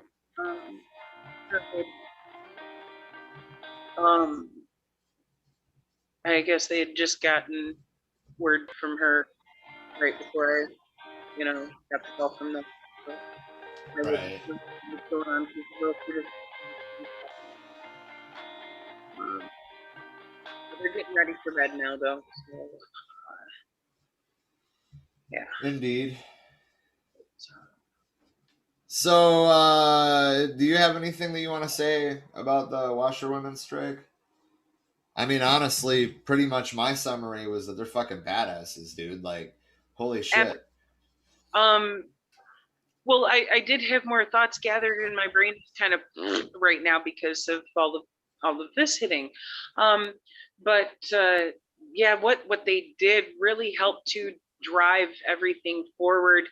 I guess they had just gotten word from her right before I, got the call from them. So I was- Right. what's going on? People go through this. They're getting ready for bed now, though. So, yeah. Indeed. So, do you have anything that you want to say about the washerwomen strike? I mean, honestly, pretty much my summary was that they're fucking badasses, dude. Like, holy shit. Well, I did have more thoughts gathered in my brain kind of right now because of all of this hitting. But yeah, what they did really helped to drive everything forward,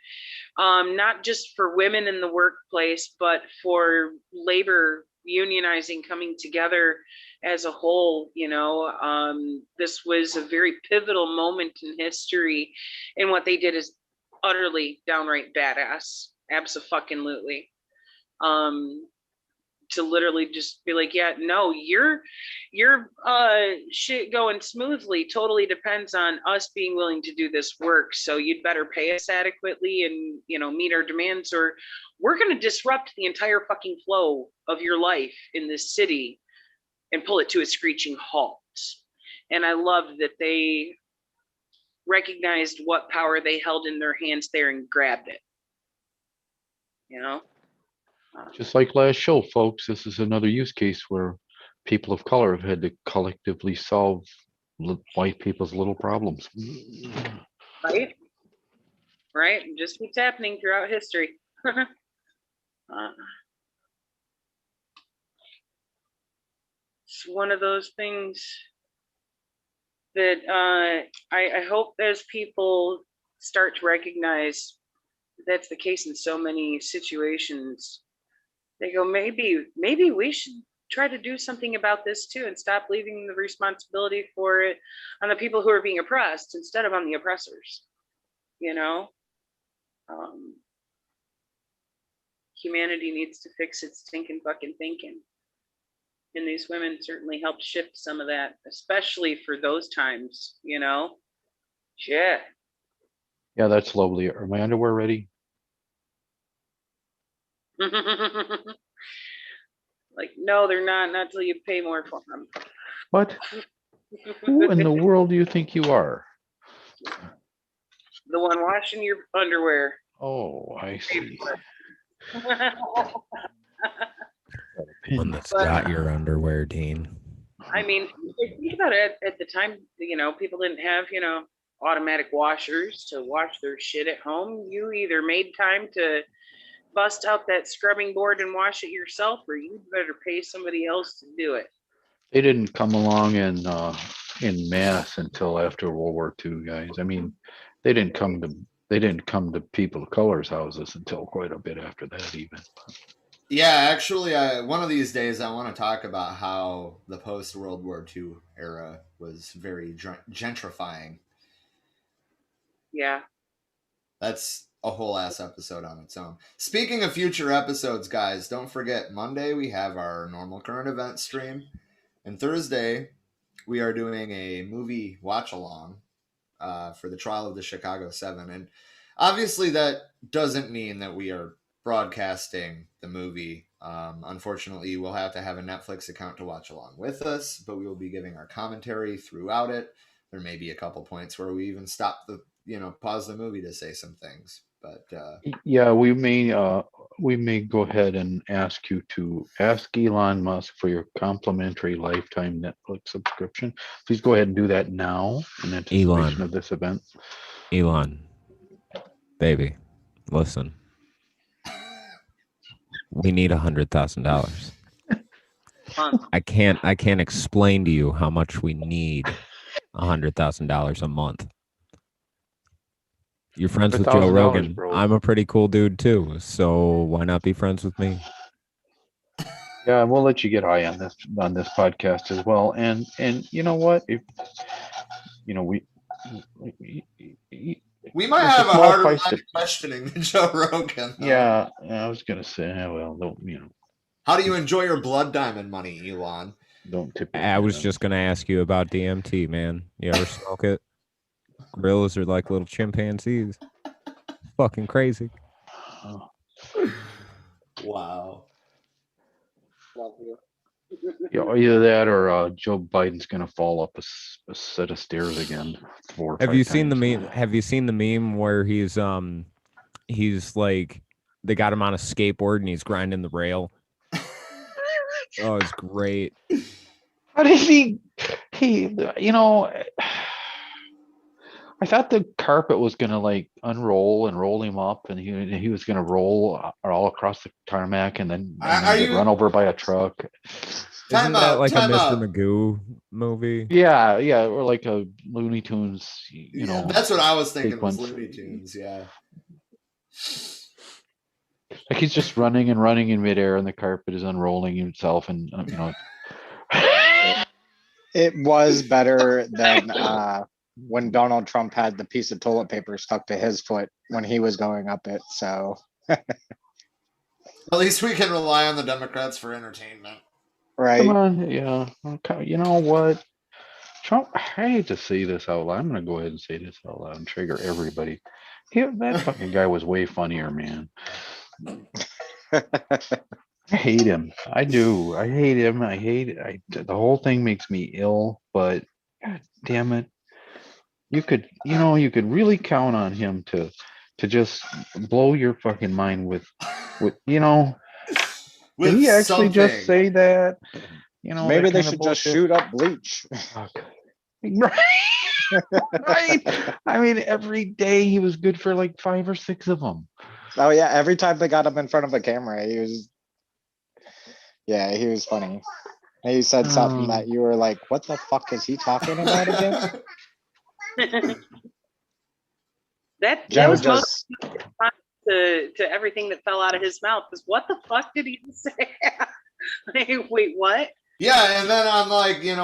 not just for women in the workplace, but for labor unionizing, coming together as a whole. This was a very pivotal moment in history, and what they did is utterly downright badass. Abso-fucking-lutely. To literally just be like, yeah, no, your shit going smoothly totally depends on us being willing to do this work. So you'd better pay us adequately and, meet our demands, or we're going to disrupt the entire fucking flow of your life in this city and pull it to a screeching halt. And I love that they recognized what power they held in their hands there and grabbed it. Just like last show, folks, this is another use case where people of color have had to collectively solve white people's little problems. Right? It just keeps happening throughout history. It's one of those things that I hope as people start to recognize that's the case in so many situations, they go, maybe we should try to do something about this too, and stop leaving the responsibility for it on the people who are being oppressed instead of on the oppressors. Humanity needs to fix its stinking fucking thinking, and these women certainly helped shift some of that, especially for those times. Yeah. Yeah, that's lovely. Are my underwear ready? Like, no, they're not till you pay more for them. What? Who in the world do you think you are? The one washing your underwear. Oh, I see. One that's got your underwear, Dean. I mean, think about it. At the time, people didn't have, automatic washers to wash their shit at home. You either made time to bust out that scrubbing board and wash it yourself, or you better pay somebody else to do it. They didn't come along in mass until after World War II, guys. I mean, they didn't come to people of color's houses until quite a bit after that, even. Yeah, actually, one of these days I want to talk about how the post-World War II era was very gentrifying. Yeah. That's a whole ass episode on its own. Speaking of future episodes, guys, don't forget Monday we have our normal current event stream, and Thursday we are doing a movie watch along for the Trial of the Chicago 7. And obviously that doesn't mean that we are broadcasting the movie. Unfortunately, we'll have to have a Netflix account to watch along with us, but we will be giving our commentary throughout it. There may be a couple points where we even pause the movie to say some things. But Yeah, we may go ahead and ask you to ask Elon Musk for your complimentary lifetime Netflix subscription. Please go ahead and do that now in anticipation Elon. of this event. Elon, baby, listen. We need $100,000. I can't explain to you how much we need $100,000 a month. You're friends with Joe $100,000, Rogan. bro. I'm a pretty cool dude too, so why not be friends with me? Yeah, we'll let you get high on this podcast as well. And you know what? If you know we might it's have a small harder price time to- questioning than Joe Rogan. though. Yeah, I was gonna say, well, How do you enjoy your blood diamond money, Elon? don't tip. your I was hand. just gonna ask you about DMT, man. You ever smoke it? Gorillas are like little chimpanzees. Fucking crazy. Oh, Wow. yeah, either that or Joe Biden's gonna fall up a set of stairs again. 4 or Have 5 you seen the times. meme? Have you seen the meme where he's like they got him on a skateboard and he's grinding the rail? Oh, it's great. How did he? I thought the carpet was gonna like unroll and roll him up, and he was gonna roll all across the tarmac, and then Are get you- run over by a truck. Isn't that like a time Mr. out. Magoo movie? Yeah, or like a Looney Tunes. Yeah, that's what I was thinking was sequence. Looney Tunes, yeah. Like he's just running and running in midair, and the carpet is unrolling himself, and It was better than when Donald Trump had the piece of toilet paper stuck to his foot when he was going up it. So, At least we can rely on the Democrats for entertainment. right. come on, yeah. Okay, you know what? Trump, I hate to say this out loud. I'm gonna go ahead and say this out loud and trigger everybody. That fucking guy was way funnier, man. I hate him. I do. I hate him. I hate it. The whole thing makes me ill, but god damn it. You could really count on him to just blow your fucking mind with With did he actually just something. say that? Maybe that they kinda should just bullshit? shoot up bleach. Fuck. Right. Right. I mean, every day he was good for like 5 or 6 of them. Oh yeah, every time they got him in front of a camera, he was funny. He said something that you were like, what the fuck is he talking about again? that Joe was just most to everything that fell out of his mouth. Is what the fuck did he say? Like, wait, what? Yeah, and then on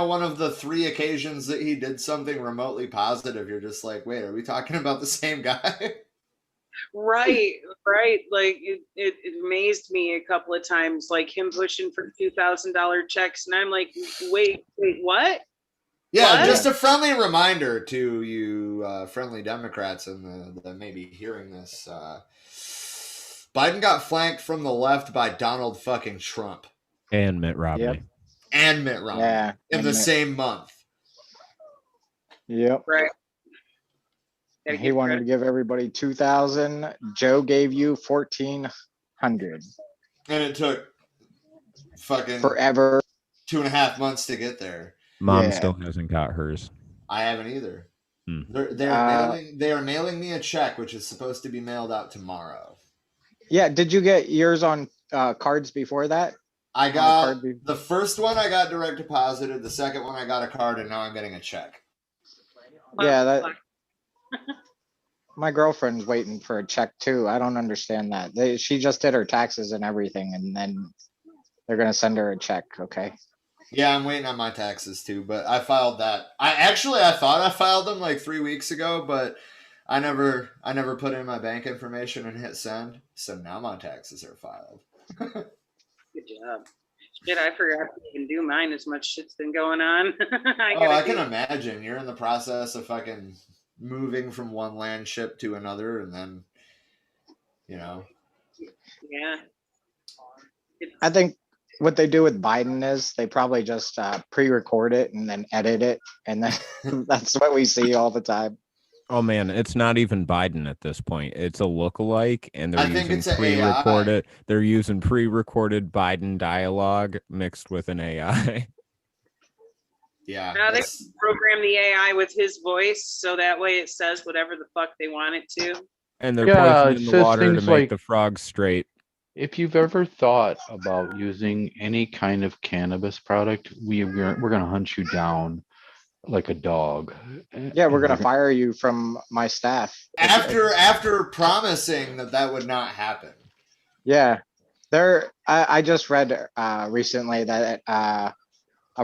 one of the 3 occasions that he did something remotely positive, you're just like, wait, are we talking about the same guy? Right. Like it amazed me a couple of times, like him pushing for $2,000 checks, and I'm like, wait, what? Yeah, What? just a friendly reminder to you friendly Democrats and the maybe hearing this. Biden got flanked from the left by Donald fucking Trump And Mitt Romney. Yep. and Mitt Romney Yeah. in the same month. Yep. Right. Gotta He give wanted to credit. give everybody 2,000. Joe gave you 1,400 And it took fucking forever. 2.5 months to get there. Mom Yeah. still hasn't got hers. I haven't either. Hmm. They are mailing me a check, which is supposed to be mailed out tomorrow. Yeah. Did you get yours on cards before that? I On got card be- the first one. I got direct deposited. The second one, I got a card, and now I'm getting a check. Yeah, that my girlfriend's waiting for a check too. I don't understand that. She just did her taxes and everything, and then they're gonna send her a check. Okay. Yeah, I'm waiting on my taxes too, but I filed that. I thought I filed them like 3 weeks ago, but I never put in my bank information and hit send, so now my taxes are filed. Good job. Shit, I forgot to even do mine. As much shit's been going on. I can imagine. You're in the process of fucking moving from one land ship to another, and then, you know. Yeah. I think what they do with Biden is they probably just pre-record it and then edit it, and then that's what we see all the time. Oh man, it's not even Biden at this point. It's a lookalike, and I they're think using it's a pre-recorded. They're using pre-recorded Biden dialogue mixed with an AI. Yeah. Now they that's- program the AI with his voice, so that way it says whatever the fuck they want it to. And they're Yeah, poisoning it the says water to things make like- the frogs straight. If you've ever thought about using any kind of cannabis product, we're going to hunt you down like a dog. Yeah, we're gonna fire you from my staff. after promising that would not happen. Yeah, I just read recently that a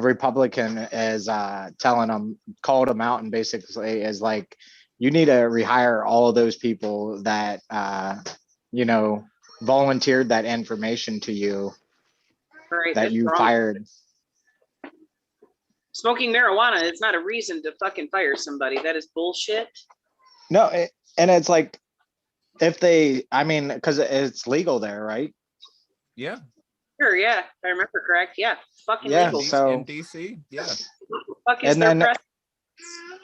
Republican is called them out and basically is like, you need to rehire all of those people that volunteered that information to you Right, that that's you wrong. fired. Smoking marijuana is not a reason to fucking fire somebody. That is bullshit. No, and it's like, if because it's legal there, right? Yeah, Sure, yeah, if I remember correct. Yeah, fucking Yeah, legal. so- in DC. Yeah, Fuck is and their then- press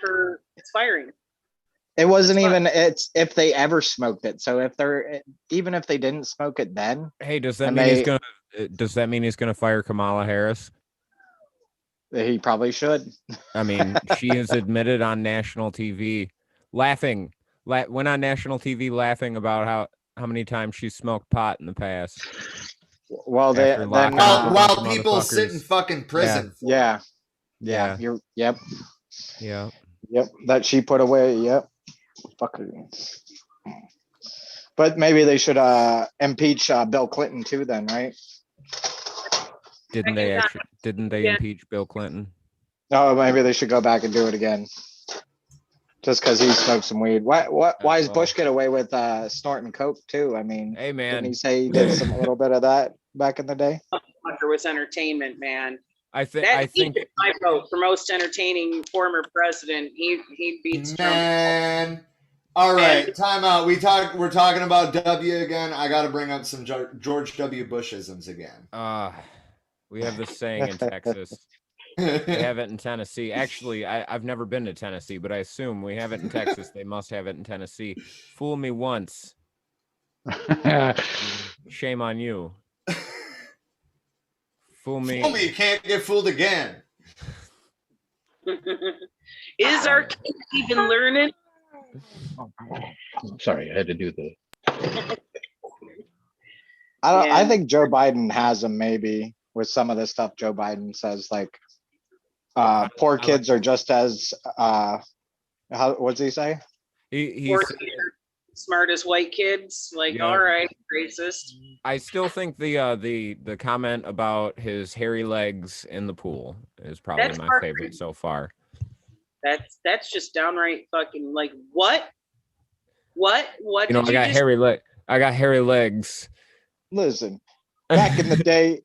for firing? It wasn't That's even, it's if they ever smoked it. So even if they didn't smoke it then, hey, does that And mean they- he's gonna? Does that mean he's gonna fire Kamala Harris? he probably should. I mean, she has admitted on national TV, went on national TV laughing about how many times she smoked pot in the past. Well, After locking up While Some people motherfuckers. sit in fucking prison. for it. Yeah. Yeah. Yep. That she put away. Yep. Fucking. But maybe they should impeach Bill Clinton too then, right? Didn't they Yeah. impeach Bill Clinton? No, maybe they should go back and do it again. Just because he smoked some weed. Why does well. Bush get away with snorting coke too? I mean, Hey didn't man, he say he did a little bit of that back in the day? Hunter was entertainment, man. I think He's my vote for most entertaining former president. He beats Trump. Man. All right, time out. We're talking about W again. I got to bring up some George W. Bush-isms again. we have this saying in Texas. They have it in Tennessee. Actually, I've never been to Tennessee, but I assume we have it in Texas. They must have it in Tennessee. Fool me once, shame on you. Fool me. Fool me, you can't get fooled again. Is our kid even learning? Sorry, I had to do the. I think Joe Biden has him maybe with some of the stuff Joe Biden says, like poor kids are just as what's he say? He's. Or smart as white kids? Like, Yeah. all right, racist. I still think the comment about his hairy legs in the pool is probably That's my part- favorite so far. That's just downright fucking like what? What? You know, did I got hairy legs. Listen, back in the day,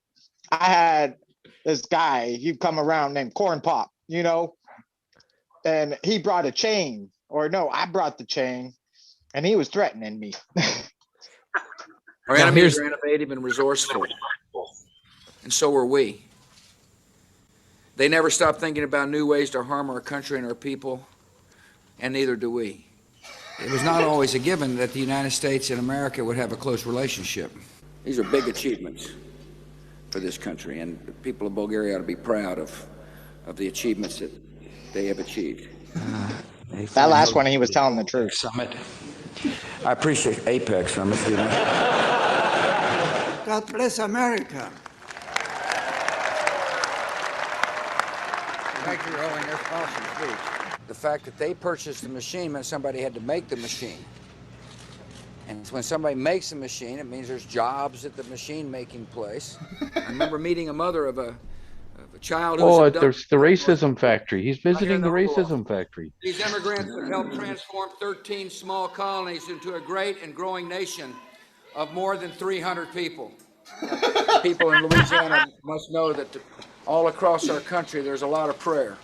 I had this guy, he'd come around named Corn Pop, and he brought a chain, or no, I brought the chain, and he was threatening me. Our Now, enemies here's- are innovative and resourceful, and so are we. They never stop thinking about new ways to harm our country and our people, and neither do we. It was not always a given that the United States and America would have a close relationship. These are big achievements for this country, and the people of Bulgaria ought to be proud of the achievements that they have achieved. That last one, he was telling the truth. Summit. I appreciate APEC Summit. God bless America. Thank you, Rowan. That's awesome speech. The fact that they purchased the machine meant somebody had to make the machine. And when somebody makes a machine, it means there's jobs at the machine making place. I remember meeting a mother of a A child who's Oh, abducted there's the racism factory. He's visiting the the whole law. racism factory. These immigrants have helped transform 13 small colonies into a great and growing nation of more than 300 people. People in Louisiana must know that all across our country there's a lot of prayer.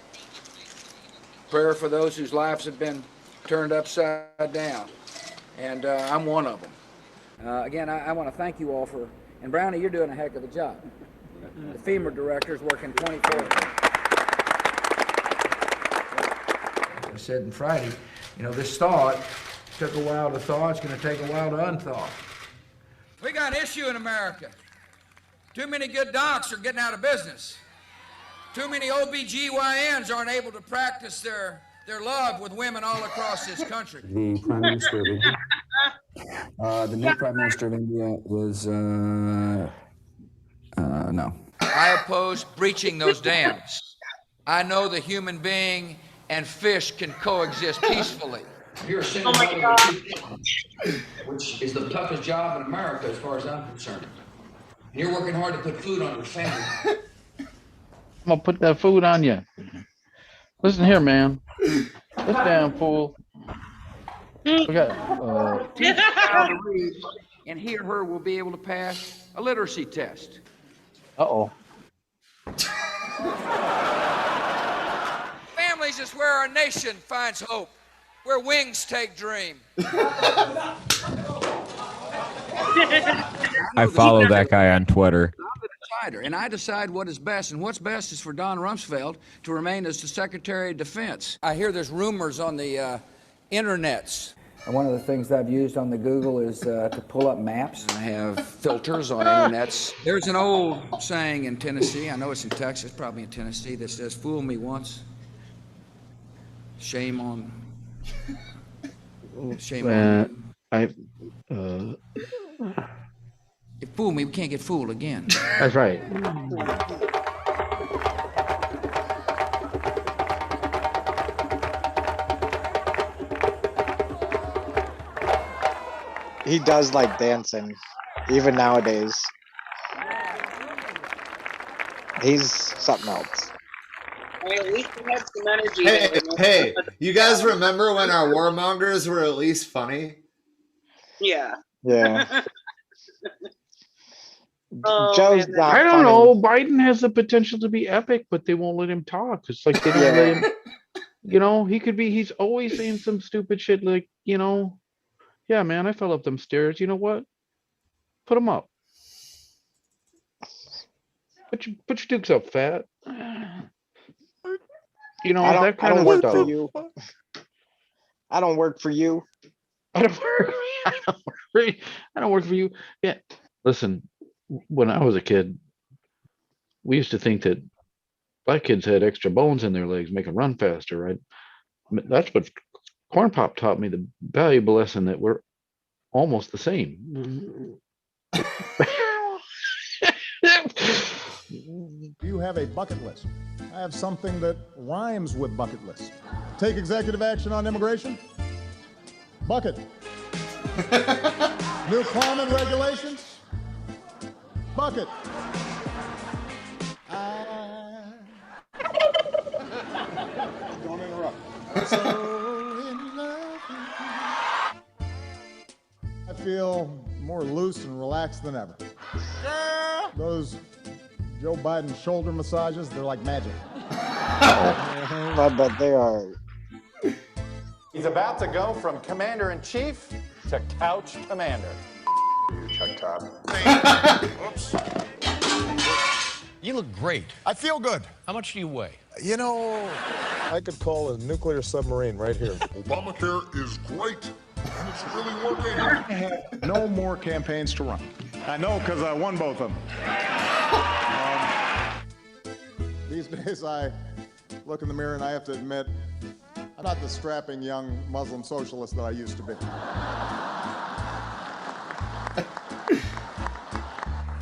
Prayer for those whose lives have been turned upside down. And I'm one of them. Again, I want to thank you all for, and Brownie, you're doing a heck of a job. The FEMA director is working 24 hours. I said on Friday, you know, this thought took a while to thaw. It's going to take a while to unthaw. We got an issue in America. Too many good docs are getting out of business. Too many OBGYNs aren't able to practice their love with women all across this country. The Prime Minister of India. The new Prime Minister of India was, no. I oppose breaching those dams. I know the human being and fish can coexist peacefully. You're a single mother, which is the toughest job in America as far as I'm concerned. And you're working hard to put food on your family. I'm gonna put that food on you. Listen here, man. This damn fool. We got, Teach a child to read, and he or her will be able to pass a literacy test. uh-oh. Families is where our nation finds hope, where wings take dream. I follow that guy on Twitter. I'm the decider, and I decide what is best, and what's best is for Don Rumsfeld to remain as the Secretary of Defense. I hear there's rumors on the internets. And one of the things that I've used on the Google is to pull up maps. I have filters on internets. There's an old saying in Tennessee, I know it's in Texas, probably in Tennessee, that says, "Fool me once, shame on you. You fool me, we can't get fooled again." That's right. He does like dancing, even nowadays. He's something else. At least he had some energy. Hey, you guys remember when our warmongers were at least funny? Yeah. Yeah. Oh, Joe's man, not I don't funny. know. Biden has the potential to be epic, but they won't let him talk. It's like they don't let him. You know, he's always saying some stupid shit like, you know, yeah, man, I fell up them stairs. You know what? Put them up. Put your dukes up, fat. You know, that kind of work stuff. for you. I don't work for you. I don't work for you. Yeah. Listen, when I was a kid, we used to think that black kids had extra bones in their legs, make them run faster, right? That's what Corn Pop taught me, the valuable lesson that we're almost the same. Do you have a bucket list? I have something that rhymes with bucket list. Take executive action on immigration? Bucket. New climate regulations? Bucket. Don't interrupt. So in love with you. I feel more loose and relaxed than ever. Those Joe Biden shoulder massages, they're like magic. But they are. He's about to go from commander-in-chief to couch commander. Chuck Todd. Oops. You look great. I feel good. How much do you weigh? You know, I could call a nuclear submarine right here. Obamacare is great. And it's really working. I have no more campaigns to run. I know because I won both of them. These days I look in the mirror and I have to admit, I'm not the strapping young Muslim socialist that I used to be.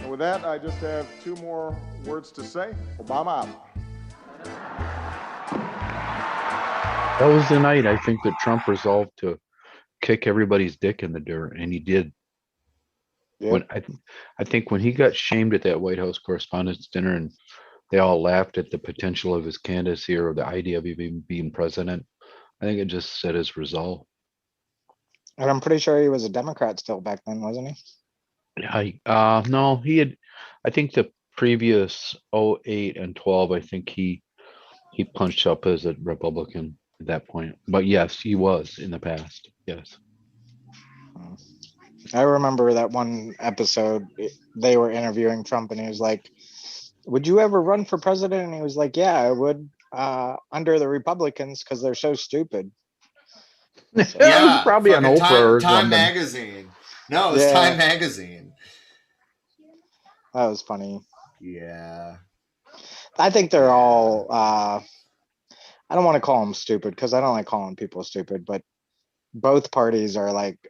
And with that, I just have two more words to say. Obama out. That was the night I think that Trump resolved to kick everybody's dick in the dirt, and he did. Yep. When I think when he got shamed at that White House Correspondents' Dinner, and they all laughed at the potential of his candidacy or the idea of him being president. I think it just set his resolve. And I'm pretty sure he was a Democrat still back then, wasn't he? No, he had, I think the previous 08 and 12, I think he punched up as a Republican at that point. But yes, he was in the past. Yes. I remember that one episode they were interviewing Trump and he was like, would you ever run for president? And he was like, yeah, I would, under the Republicans because they're so stupid. So, yeah, probably on Oprah or Time something. Magazine. No, it was Time Magazine. That was funny. Yeah. I think they're all, I don't want to call them stupid because I don't like calling people stupid, but both parties are like,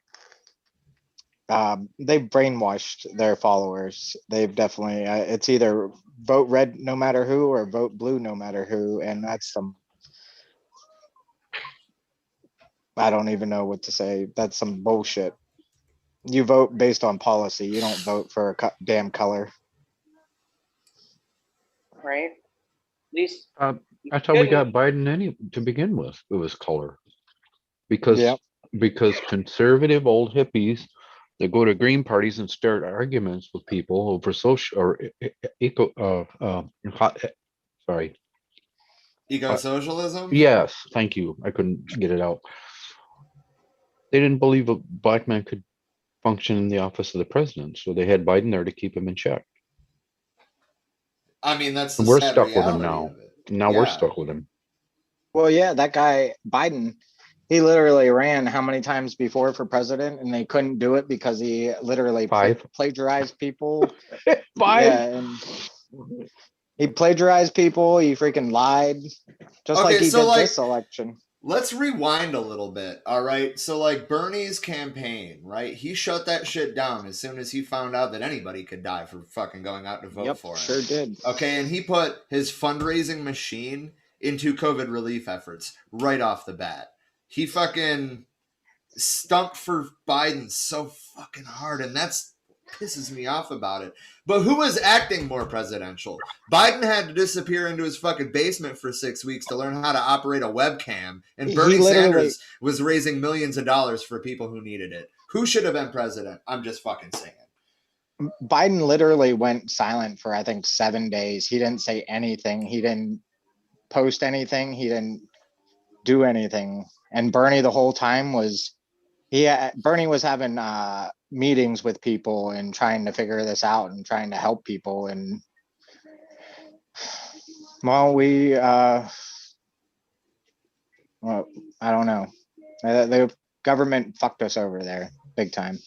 they've brainwashed their followers. They've definitely, it's either vote red no matter who or vote blue no matter who. And that's some, I don't even know what to say. That's some bullshit. You vote based on policy. You don't vote for a damn color. Right? At least That's how we got Biden to begin with. It was color. Because conservative old hippies, they go to green parties and start arguments with people over social or Eco-socialism? Yes, thank you. I couldn't get it out. They didn't believe a black man could function in the office of the president, so they had Biden there to keep him in check. I mean, that's we're stuck with him now. Now we're stuck with him. Well, yeah, that guy Biden, he literally ran how many times before for president, and they couldn't do it because he literally plagiarized people. Yeah, and he plagiarized people. He freaking lied, just like he did this election. Let's rewind a little bit. All right. So like Bernie's campaign, right? He shut that shit down as soon as he found out that anybody could die for fucking going out to vote for him. Sure did. Okay. And he put his fundraising machine into COVID relief efforts right off the bat. He fucking stumped for Biden so fucking hard. And that's pisses me off about it. But who was acting more presidential? Biden had to disappear into his fucking basement for 6 weeks to learn how to operate a webcam, and Bernie Sanders was raising millions of dollars for people who needed it. Who should have been president? I'm just fucking saying. Biden literally went silent for I think 7 days. He didn't say anything. He didn't post anything. He didn't do anything. And Bernie the whole time was Bernie was having meetings with people and trying to figure this out and trying to help people. And well, I don't know. The government fucked us over there big time.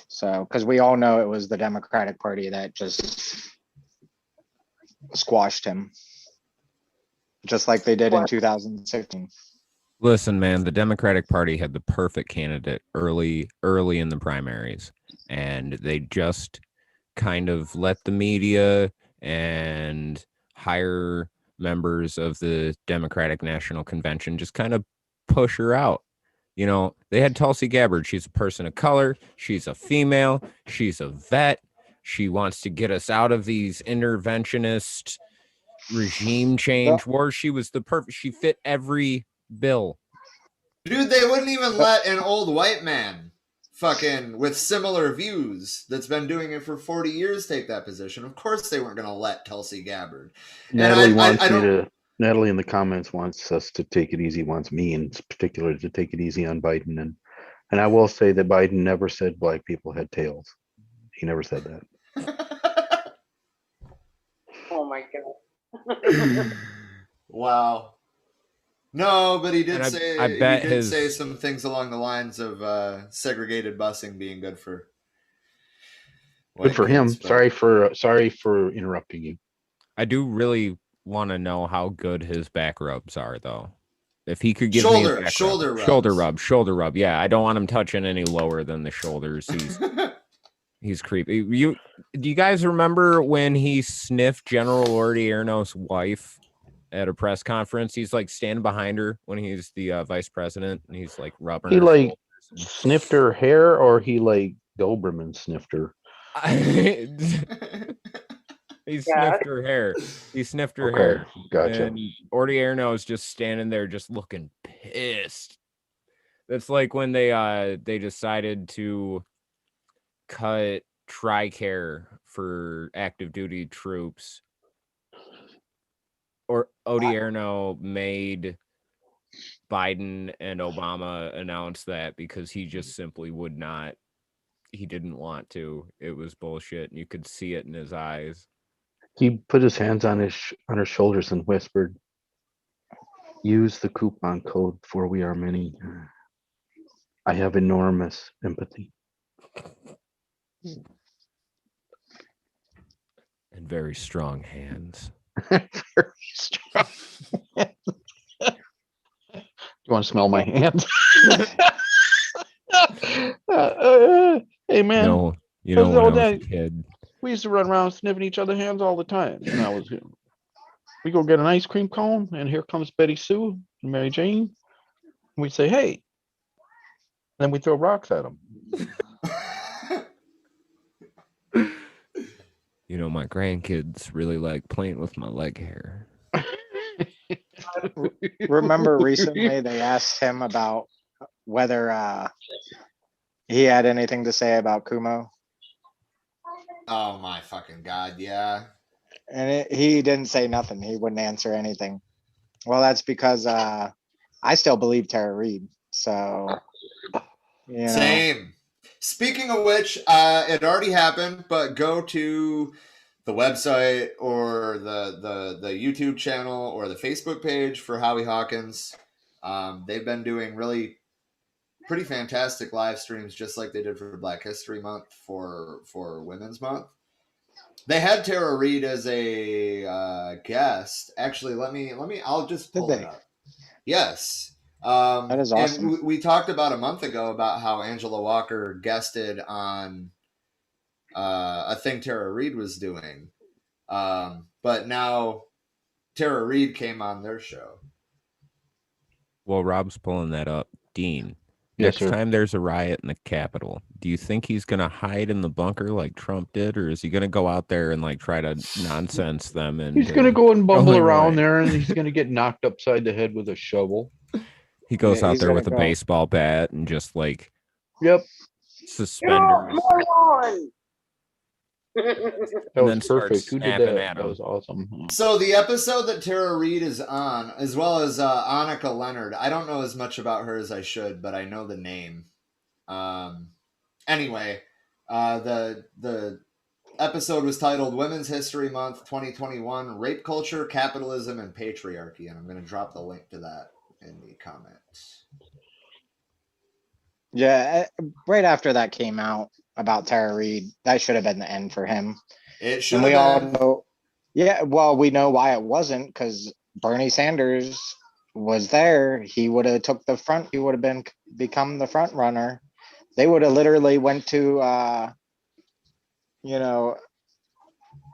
So, because we all know it was the Democratic Party that just squashed him, just like they did in 2016. Listen, man, the Democratic Party had the perfect candidate early in the primaries, and they just kind of let the media and higher members of the Democratic National Convention just kind of push her out. You know, they had Tulsi Gabbard. She's a person of color. She's a female. She's a vet. She wants to get us out of these interventionist regime change wars. She was she fit every bill. Dude, they wouldn't even let an old white man fucking with similar views that's been doing it for 40 years take that position. Of course they weren't going to let Tulsi Gabbard. Natalie in the comments wants us to take it easy, wants me in particular to take it easy on Biden. And I will say that Biden never said black people had tails. He never said that. Oh my God. Wow. No, but he did say I bet he did say some things along the lines of segregated busing being good for him. Sorry for interrupting you. I do really want to know how good his back rubs are, though. If he could give shoulder me a shoulder rub. Yeah, I don't want him touching any lower than the shoulders. He's creepy. Do you guys remember when he sniffed General Odierno's wife at a press conference? He's like standing behind her when he's the vice president, and he's like rubbing. He like sniffed her hair, or he like Doberman sniffed her. He sniffed her hair. He sniffed her Okay, hair. gotcha. And Odierno is just standing there, just looking pissed. That's like when they decided to cut TRICARE for active duty troops. Or Odierno made Biden and Obama announce that because he just simply would not. He didn't want to. It was bullshit, and you could see it in his eyes. He put his hands on her shoulders and whispered, "Use the coupon code for We Are Many. I have enormous empathy." And very strong hands. Very strong. You want to smell my hands? Hey man, No, you know, when I was a Dad, kid. we used to run around sniffing each other's hands all the time when I was here. We go get an ice cream cone, and here comes Betty Sue and Mary Jane. And we say, "Hey," then we throw rocks at them. You know, my grandkids really like playing with my leg hair. Remember recently they asked him about whether he had anything to say about Kumo, Oh my fucking god, yeah. and he didn't say nothing. He wouldn't answer anything. Well, that's because I still believe Tara Reid. So, you know. Same. Speaking of which, it already happened, but go to the website or the YouTube channel or the Facebook page for Howie Hawkins. They've been doing really pretty fantastic live streams, just like they did for Black History Month for Women's Month. They had Tara Reid as a guest. Actually, I'll just pull it up. Yes. That is awesome. And we talked about a month ago about how Angela Walker guested on a thing Tara Reid was doing. But now Tara Reid came on their show. Well, Rob's pulling that up. Dean, Yes, next sir. time there's a riot in the Capitol, do you think he's going to hide in the bunker like Trump did, or is he going to go out there and like try to nonsense them? And He's gonna go and bumble going around away? there, and he's gonna get knocked upside the head with a shovel. He goes Yeah, out he's there gonna with a go. baseball bat and just like Yep, suspenders. that And was then starts perfect. Who did snapping that? at That him. was awesome. So the episode that Tara Reid is on, as well as Annika Leonard, I don't know as much about her as I should, but I know the name. Anyway, the episode was titled Women's History Month 2021, Rape Culture, Capitalism, and Patriarchy. And I'm going to drop the link to that in the comments. Yeah, right after that came out about Tara Reid, that should have been the end for him. It should And we have all been. know, yeah, well, we know why it wasn't, because Bernie Sanders was there. He would have took the front. He would have become the front runner. They would have literally went to,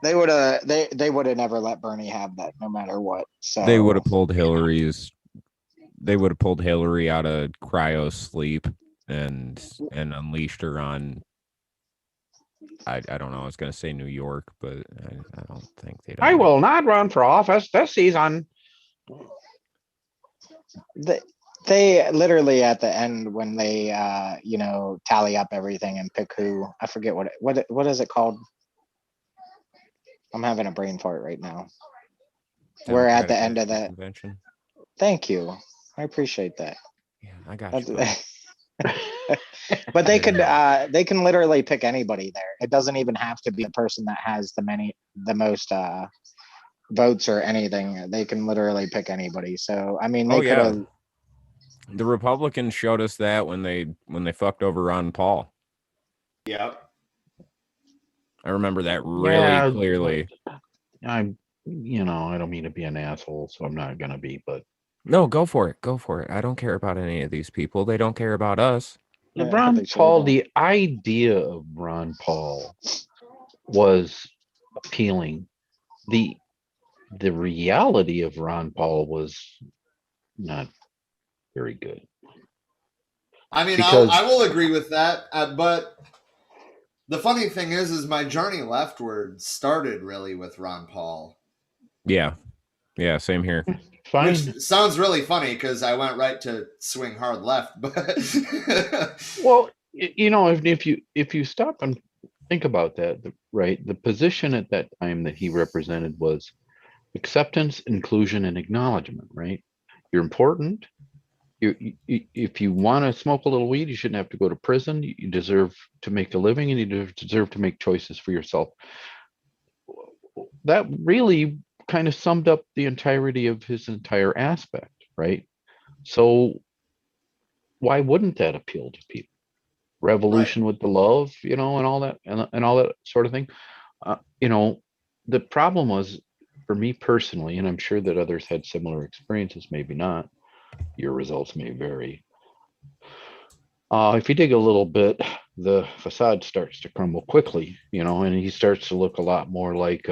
they would have never let Bernie have that, no matter what. So They would have pulled Hillary's. They would have pulled Hillary out of cryo sleep and unleashed her on. I don't know. I was going to say New York, but I don't think they. I will not run for office this season. They literally at the end when they tally up everything and pick who, I forget what is it called? I'm having a brain fart right now. We're at the end of that. Convention. Thank you. I appreciate that. Yeah, I got you. But they can literally pick anybody there. It doesn't even have to be a person that has the most votes or anything. They can literally pick anybody. So I mean, they could have. The Republicans showed us that when they fucked over Ron Paul. Yep. I remember that really clearly. I don't mean to be an asshole, so I'm not gonna be, but No, go for it. Go for it. I don't care about any of these people. They don't care about us. Ron Paul, the idea of Ron Paul was appealing. The reality of Ron Paul was not very good. I mean, Because- I will agree with that, but The funny thing is my journey leftward started really with Ron Paul. Yeah. Yeah, same here. Fine. Which sounds really funny because I went right to swing hard left, but Well, if you stop and think about that, right? The position at that time that he represented was acceptance, inclusion, and acknowledgement, right? You're important. If you want to smoke a little weed, you shouldn't have to go to prison. You deserve to make a living, and you deserve to make choices for yourself. That really kind of summed up the entirety of his entire aspect, right? So why wouldn't that appeal to people? Revolution with the love, and all that, and all that sort of thing. The problem was, for me personally, and I'm sure that others had similar experiences, maybe not. Your results may vary. If you dig a little bit, the facade starts to crumble quickly, and he starts to look a lot more like,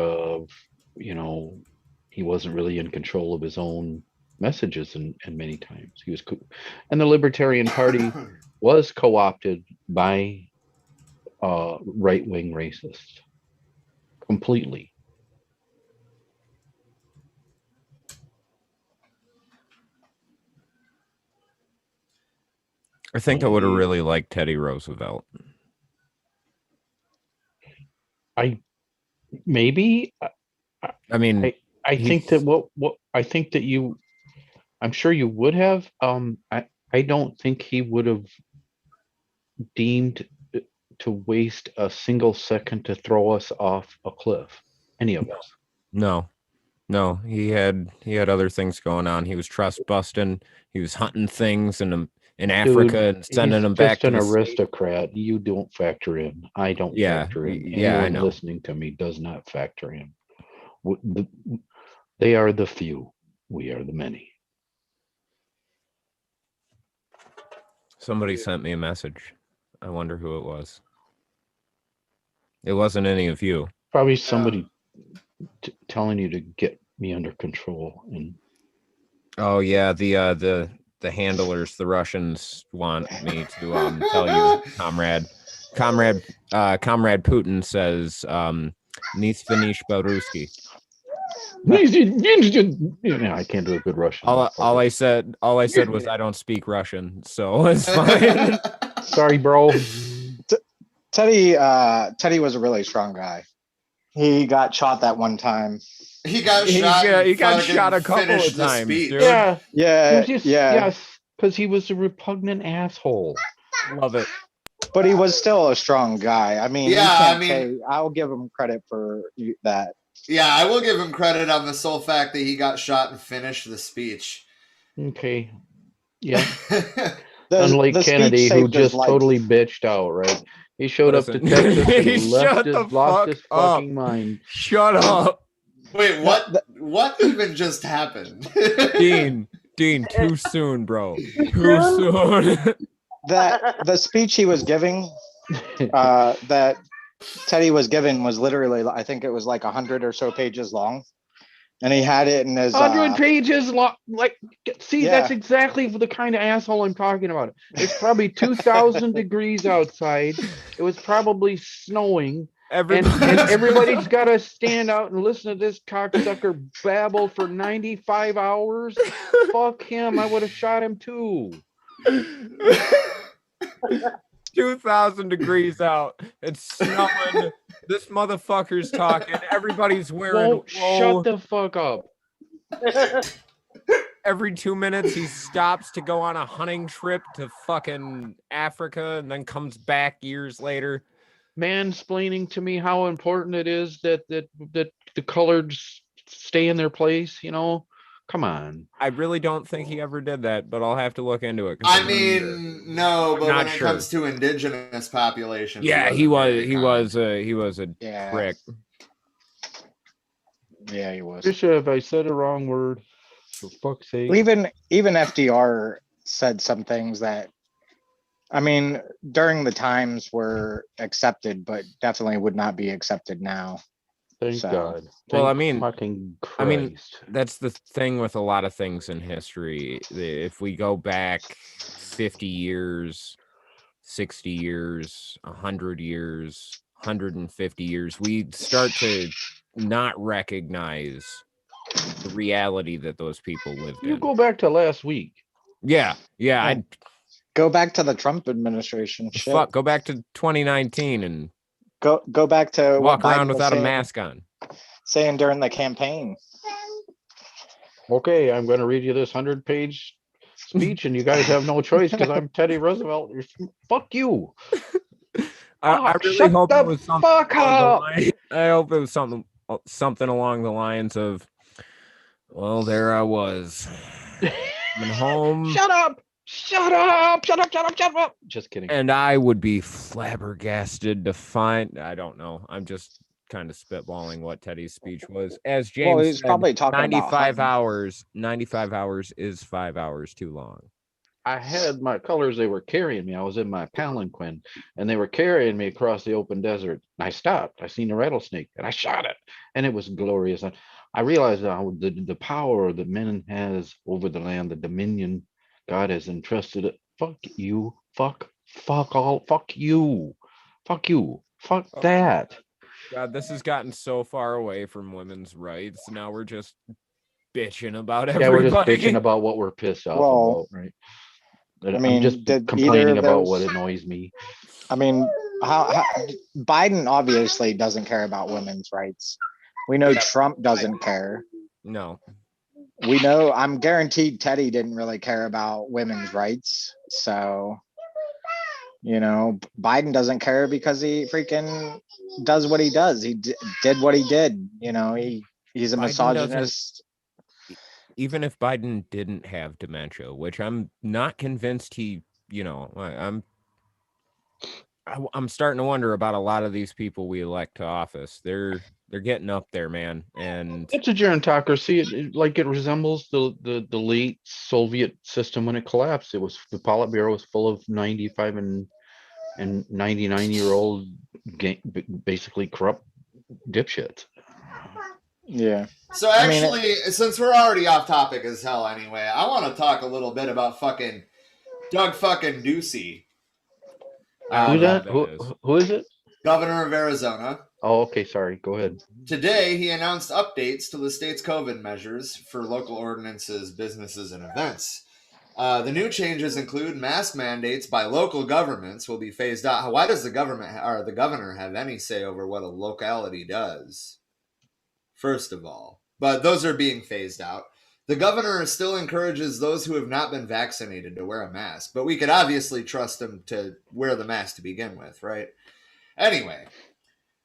he wasn't really in control of his own messages, and many times he was, and the Libertarian Party was co-opted by right-wing racists completely. I think I would have really liked Teddy Roosevelt. I mean, I think that what I think that you, I'm sure you would have. I don't think he would have deemed to waste a single second to throw us off a cliff. Any of us. No, he had other things going on. He was trust busting. He was hunting things in Africa. Dude, and sending he's them back just to an the aristocrat. You don't factor in. I don't factor in. Yeah, I Anyone know. listening to me does not factor in. They are the few. We are the many. Somebody sent me a message. I wonder who it was. It wasn't any of you. Probably somebody telling you to get me under control. And Oh yeah, the handlers, the Russians want me to tell you, comrade Putin says "Nis finish Belarusky." I can't do a good Russian. All I said was I don't speak Russian, so it's fine. Sorry, bro. Teddy was a really strong guy. He got shot that one time. He got shot. He got fucking shot a couple finished of the times, speech. dude. Yeah. Yeah. Yes, because he was a repugnant asshole. Love it. But he was still a strong guy. I mean, Yeah, I'll give him credit for that. Yeah, I will give him credit on the sole fact that he got shot and finished the speech. Okay. Yeah. Unlike Kennedy, who just totally bitched out, right? He showed up to Texas and lost his fucking mind. Shut up. Wait, what even just happened? Dean, too soon, bro. Too soon. The speech he was giving, that Teddy was giving, was literally, I think it was like 100 or so pages long. And he had it in his 100 pages long. That's exactly the kind of asshole I'm talking about. It's probably 2,000 degrees outside. It was probably snowing. And everybody's got to stand out and listen to this cocksucker babble for 95 hours. Fuck him. I would have shot him too. 2,000 degrees out. It's snowing. This motherfucker's talking. Everybody's wearing. Shut the fuck up. Every 2 minutes, he stops to go on a hunting trip to fucking Africa and then comes back years later. Mansplaining to me how important it is that the coloreds stay in their place, Come on. I really don't think he ever did that, but I'll have to look into it. I mean, no, but when it sure. comes to indigenous populations, Yeah, he was a prick. Yeah, he was. Bishop, I said a wrong word. For fuck's sake. Even FDR said some things that, I mean, during the times were accepted, but definitely would not be accepted now. Thank God. Well, Fucking Christ. I mean, that's the thing with a lot of things in history. If we go back 50 years, 60 years, 100 years, 150 years, we start to not recognize the reality that those people lived You in. go back to last week. Yeah. I'd Go back to the Trump administration. Shit. fuck, go back to 2019 and Go back to what walk around Biden was without a saying- mask on. saying during the campaign. Okay, I'm going to read you this 100-page speech, and you guys have no choice because I'm Teddy Roosevelt. Fuck you. I Fuck, really shut hope the it was something. fuck along the up. line- I hope it was something along the lines of, well, there I was, coming home, Shut up. Shut up. Shut up. Shut up. Shut up. Just kidding. and I would be flabbergasted to find. I don't know. I'm just kind of spitballing what Teddy's speech was. As James Well, he's said, probably talking about 95 hunting. hours. 95 hours is 5 hours too long. I had my colors, they were carrying me. I was in my palanquin and they were carrying me across the open desert. And I stopped. I seen a rattlesnake and I shot it. And it was glorious. And I realized the power that man has over the land, the dominion God has entrusted it. Fuck you. Fuck all. Fuck you. Fuck you. Fuck that. God, this has gotten so far away from women's rights. Now we're just bitching about Yeah, we're everybody. just bitching about what we're pissed off Well, about, right? I I'm mean, just did either complaining of about what those- annoys me. I mean, how Biden obviously doesn't care about women's rights. We know Yeah. Trump doesn't care. No. We know, I'm guaranteed Teddy didn't really care about women's rights. So, Biden doesn't care because he freaking does what he does. He did what he did. He's a Biden misogynist. Even if Biden didn't have dementia, which I'm not convinced he, I'm starting to wonder about a lot of these people we elect to office. They're getting up there, man. And It's a gerontocracy. It resembles the late Soviet system when it collapsed. It was the Politburo was full of 95 and 99-year-old basically corrupt dipshits. Yeah. So I mean, actually, since we're already off topic as hell anyway, I want to talk a little bit about fucking Doug fucking Ducey. Who's that? Who is it? Governor of Arizona. Oh, okay. Sorry. Go ahead. Today, he announced updates to the state's COVID measures for local ordinances, businesses, and events. The new changes include mask mandates by local governments will be phased out. Why does the governor have any say over what a locality does? First of all, but those are being phased out. The governor still encourages those who have not been vaccinated to wear a mask, but we could obviously trust them to wear the mask to begin with, right? Anyway,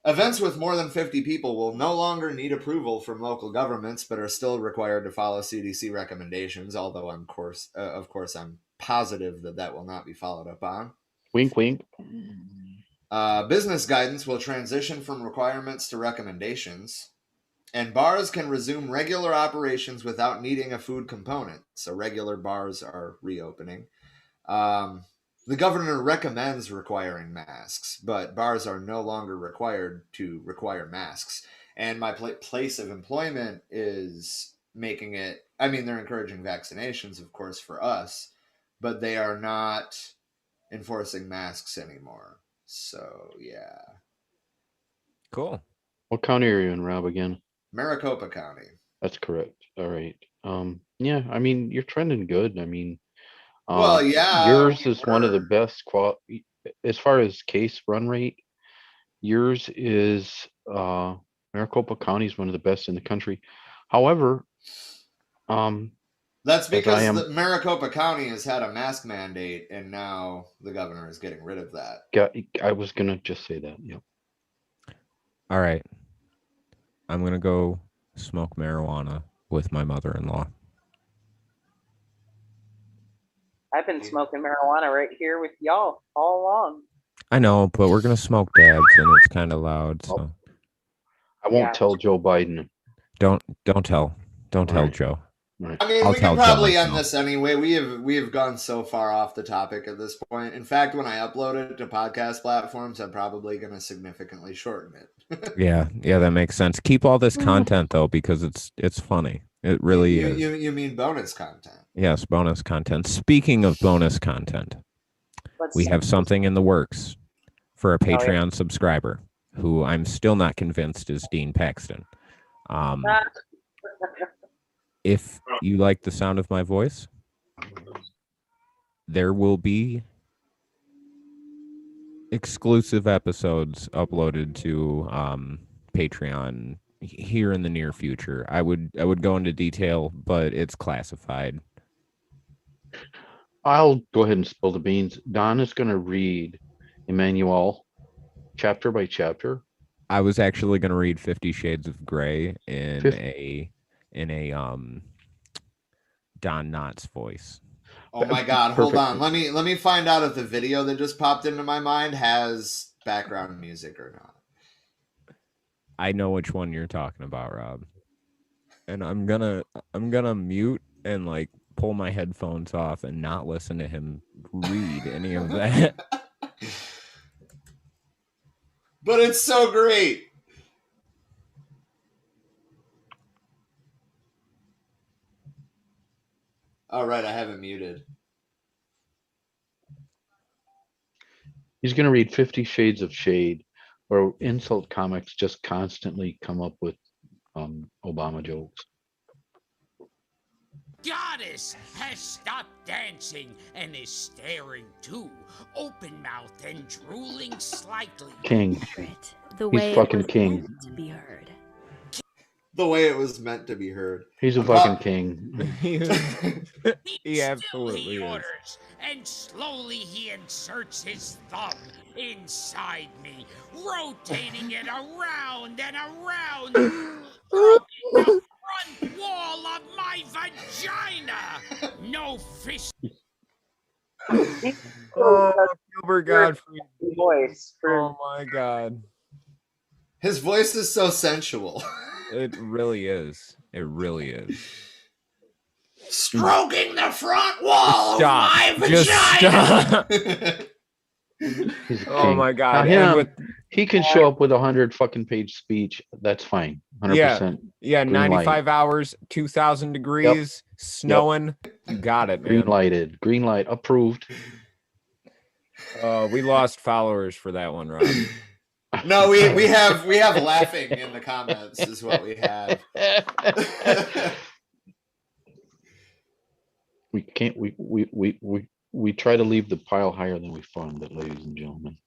events with more than 50 people will no longer need approval from local governments, but are still required to follow CDC recommendations, although of course, I'm positive that will not be followed up on. Wink, wink. Business guidance will transition from requirements to recommendations. And bars can resume regular operations without needing a food component. So regular bars are reopening. The governor recommends requiring masks, but bars are no longer required to require masks. And my place of employment is making it, they're encouraging vaccinations, of course, for us, but they are not enforcing masks anymore. So, yeah. Cool. What county are you in, Rob, again? Maricopa County. That's correct. All right. Yeah, you're trending good. Well, yeah. Yours is one of the best as far as case run rate. Yours is Maricopa County is one of the best in the country. However, that's because Maricopa County has had a mask mandate, and now the governor is getting rid of that. Yeah, I was gonna just say that. Yep. all right, I'm going to go smoke marijuana with my mother-in-law. I've been smoking marijuana right here with y'all all along. I know, but we're going to smoke dabs and it's kind of loud. So I won't tell Joe Biden. Don't tell Joe. I mean, I'll we tell can probably Joe end this anyway. We have gone so far off the topic at this point. In fact, when I upload it to podcast platforms, I'm probably going to significantly shorten it. Yeah, that makes sense. Keep all this content though, because it's funny. It really is. You mean bonus content? Yes, bonus content. Speaking of bonus content, we have something in the works for a Patreon subscriber. who I'm still not convinced is Dean Paxton. If you like the sound of my voice, there will be exclusive episodes uploaded to Patreon here in the near future. I would go into detail, but it's classified. I'll go ahead and spill the beans. Don is going to read Emmanuel chapter by chapter. I was actually going to read 50 Shades of Grey in a Don Knotts voice. Oh my God! Hold on. Let me find out if the video that just popped into my mind has background music or not. I know which one you're talking about, Rob. And I'm gonna mute and like pull my headphones off and not listen to him read any of that. But it's so great. All right, I have it muted. He's going to read 50 Shades of Shade, where insult comics just constantly come up with Obama jokes. Goddess has stopped dancing and is staring too, open-mouthed and drooling slightly. King. The He's way fucking it was king. meant to be heard. The way it was meant to be heard. He's a fucking king. He absolutely is. Orders, and slowly he inserts his thumb inside me, rotating it around and around, stroking the front wall of my vagina. No fish. Oh, Gilbert Gottfried. Voice. Oh my God. His voice is so sensual. It really is. It really is. Stroking the front wall Stop. of my Just vagina. He's a Oh king. my God. Now And him, he can show up with 100 fucking page speech. That's fine. 100%. Yeah, Green light. 95 hours, 2,000 degrees, snowing. You got it, Green man. lighted. Green light approved. We lost followers for that one, Rob. No, we have laughing in the comments is what we have. We can't. We try to leave the pile higher than we found it, ladies and gentlemen.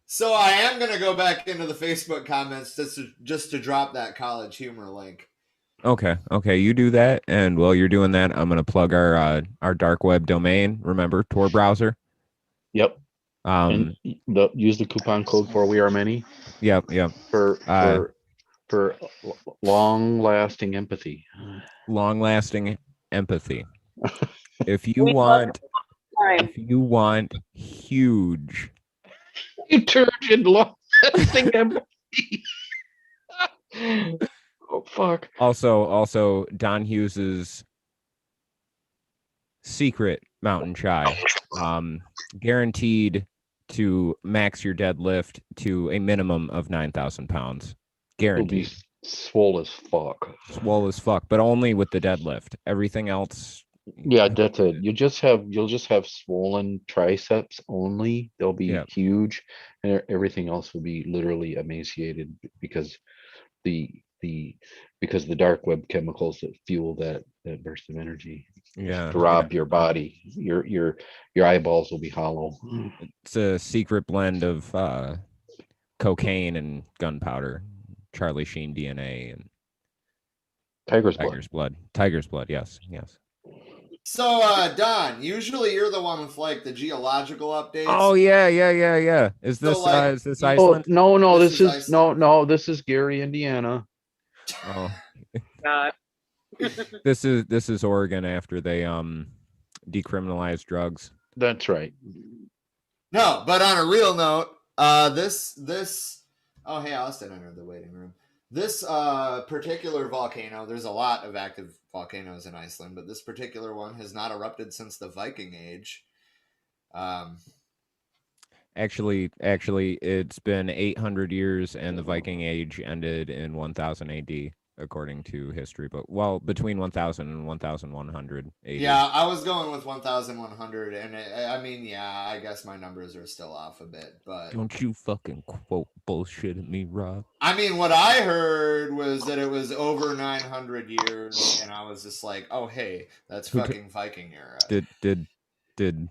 So I am gonna go back into the Facebook comments just to drop that College Humor link. Okay, you do that, and while you're doing that, I'm gonna plug our dark web domain. Remember, Tor browser. Yep. Use the coupon code for We Are Many. Yep. For long-lasting empathy. Long-lasting empathy. If you want huge detergent long-lasting empathy. Oh fuck. Also Don Hughes's secret mountain chai, guaranteed to max your deadlift to a minimum of 9,000 pounds. Guaranteed. Swole as fuck. Swole as fuck, but only with the deadlift. Everything else. Yeah, that's it. You'll just have swollen triceps only. They'll be huge, and everything else will be literally emaciated because the dark web chemicals that fuel that burst of energy. Yeah. To rob your body. Your eyeballs will be hollow. It's a secret blend of cocaine and gunpowder, Charlie Sheen DNA, and Tiger's blood. Tiger's blood. Yes. So Don, usually you're the one with like the geological updates. Oh yeah. Is this is this Iceland? Oh, no, this is no, this is Gary, Indiana. Oh. God. This is Oregon after they decriminalized drugs. That's right. No, but on a real note, this oh hey, Austin entered the waiting room. This particular volcano, there's a lot of active volcanoes in Iceland, but this particular one has not erupted since the Viking Age. Actually, it's been 800 years, and the Viking Age ended in 1000 AD. according to history, but well, between 1,000 and 1,100 AD. Yeah, I was going with 1,100, and I mean, yeah, I guess my numbers are still off a bit, but Don't you fucking quote bullshit at me, Rob. I mean, what I heard was that it was over 900 years, and I was just like, oh, hey, that's fucking Viking era. Did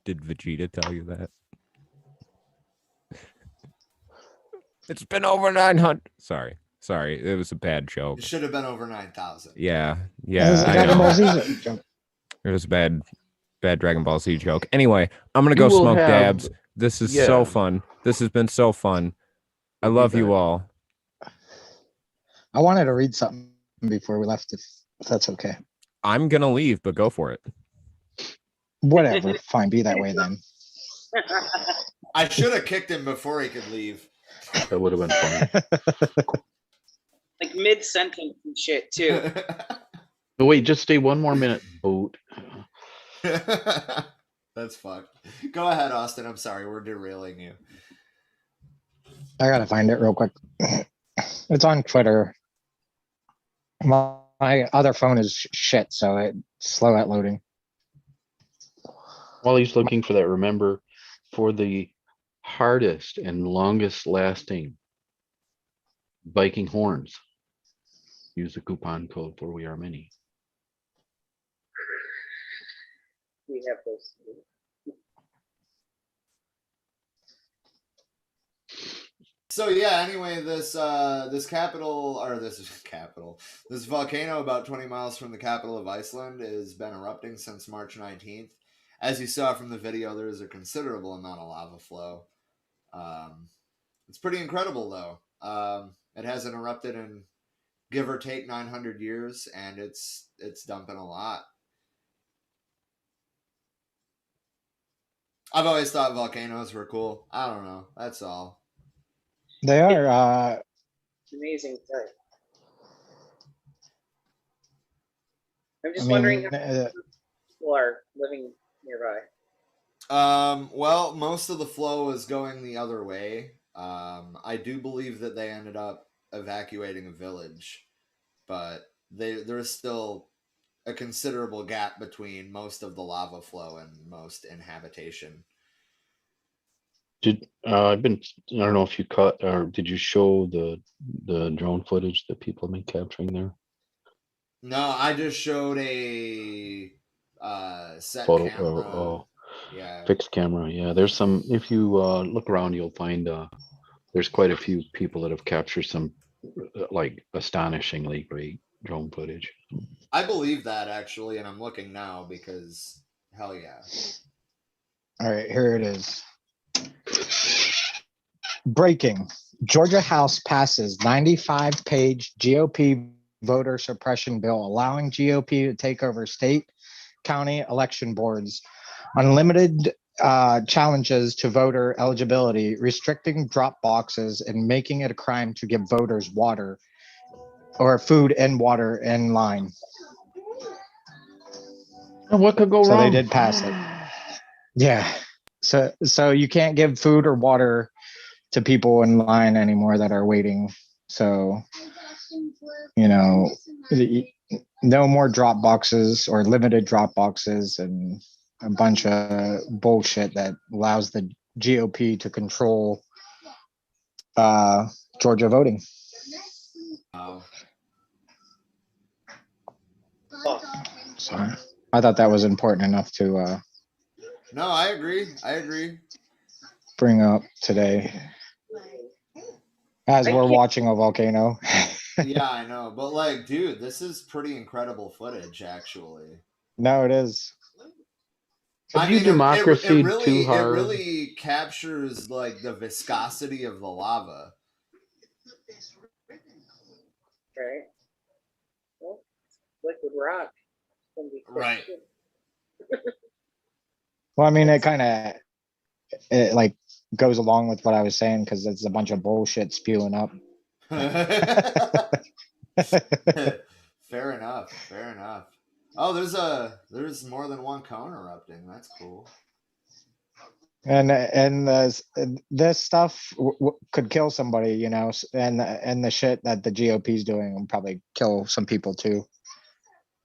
Vegeta tell you that? It's been over 900. Sorry, it was a bad joke. It should have been over 9,000. Yeah, It was a I Dragon Ball know. Z joke. It was a bad Dragon Ball Z joke. Anyway, I'm gonna go You will smoke have- dabs. This is so Yeah. fun. This has been so fun. I love you all. I wanted to read something before we left, if that's okay. I'm gonna leave, but go for it. Whatever. Fine. Be that way then. I should have kicked him before he could leave. That would have been fun. Like mid sentence and shit too. But wait, just stay one more minute, boat. That's fucked. Go ahead, Austin. I'm sorry. We're derailing you. I gotta find it real quick. It's on Twitter. My other phone is shit, so it's slow at loading. While he's looking for that, remember, for the hardest and longest lasting Viking horns, use the coupon code for We Are Many. We have those. So yeah, anyway, this volcano about 20 miles from the capital of Iceland has been erupting since March 19th. As you saw from the video, there is a considerable amount of lava flow. It's pretty incredible though. It hasn't erupted in give or take 900 years, and it's dumping a lot. I've always thought volcanoes were cool. I don't know. That's all. They are. It's amazing sight. I'm I just mean, wondering how people are living nearby. Well, most of the flow is going the other way. I do believe that they ended up evacuating a village, but there's still a considerable gap between most of the lava flow and most inhabitation. I don't know if you caught, or did you show the drone footage that people have been capturing there? No, I just showed a set Photo, camera. Yeah. Fixed camera. Yeah, there's some. If you look around, you'll find there's quite a few people that have captured some like astonishingly great drone footage. I believe that actually, and I'm looking now because hell yeah. All right, here it is. Breaking. Georgia House passes 95-page GOP voter suppression bill allowing GOP to take over state, county election boards. Unlimited challenges to voter eligibility, restricting drop boxes, and making it a crime to give voters water or food and water in line. And what could go So wrong? they did pass it. Yeah. So you can't give food or water to people in line anymore that are waiting. So, no more drop boxes or limited drop boxes and a bunch of bullshit that allows the GOP to control Georgia voting. Oh. So I thought that was important enough to No, I agree. bring up today as we're watching a volcano. Yeah, I know. But like, dude, this is pretty incredible footage actually. No, it is. Have you democracy really, too hard? It really captures like the viscosity of the lava. Right. Well, liquid rock. It's gonna be quick Right. too. Well, I mean, it like goes along with what I was saying because it's a bunch of bullshit spewing up. Fair enough. Oh, there's more than one cone erupting. That's cool. And this stuff could kill somebody, you know, and the shit that the GOP is doing will probably kill some people too.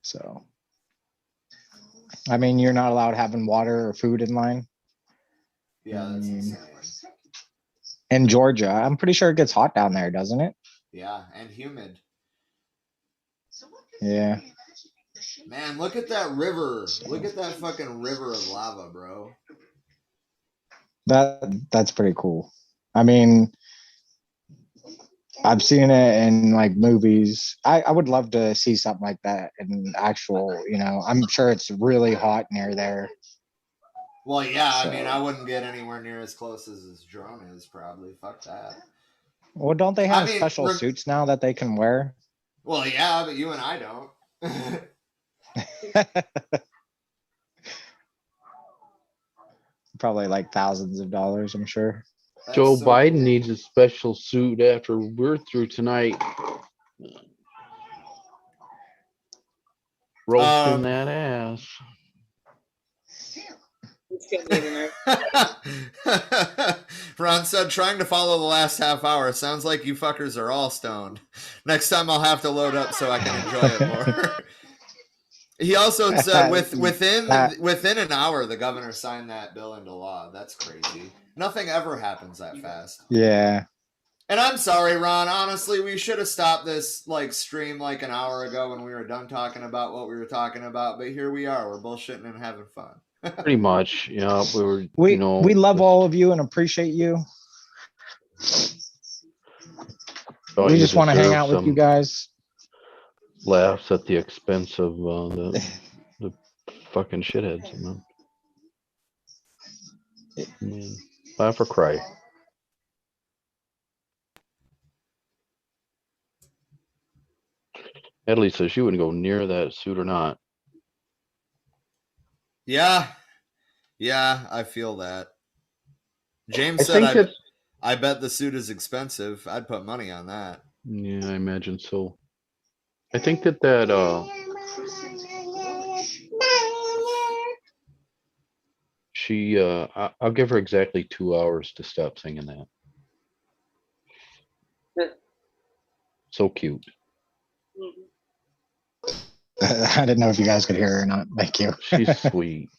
So, I mean, you're not allowed having water or food in line. Yeah, that's insane. In Georgia, I'm pretty sure it gets hot down there, doesn't it? Yeah, and humid. Yeah. Man, look at that river. Look at that fucking river of lava, bro. That's pretty cool. I mean, I've seen it in like movies. I would love to see something like that in actual, you know, I'm sure it's really hot near there. Well, yeah, I So- mean, I wouldn't get anywhere near as close as this drone is, probably. Fuck that. Well, don't they I have mean, special suits now that they can wear? Well, yeah, but you and I don't. Probably like thousands of dollars, I'm sure. Joe Biden needs a special suit after we're through tonight. Roasting that ass. Ron said, trying to follow the last half hour. Sounds like you fuckers are all stoned. Next time I'll have to load up so I can enjoy it more. He also said within an hour, the governor signed that bill into law. That's crazy. Nothing ever happens that fast. Yeah. And I'm sorry, Ron. Honestly, we should have stopped this like stream like an hour ago when we were done talking about what we were talking about. But here we are. We're bullshitting and having fun. Pretty much. Yeah, We you know, we love all of you and appreciate you. thought We you just want to hang deserve out with you some guys. Laughs at the expense of the fucking shitheads, you know. I mean, laugh or cry. Edley says she wouldn't go near that suit or not. Yeah. Yeah, I feel that. James I said, think that- I bet the suit is expensive. I'd put money on that. Yeah, I imagine so. I think that she I'll give her exactly 2 hours to stop singing that. So cute. I didn't know if you guys could hear her or not. Thank you. She's sweet.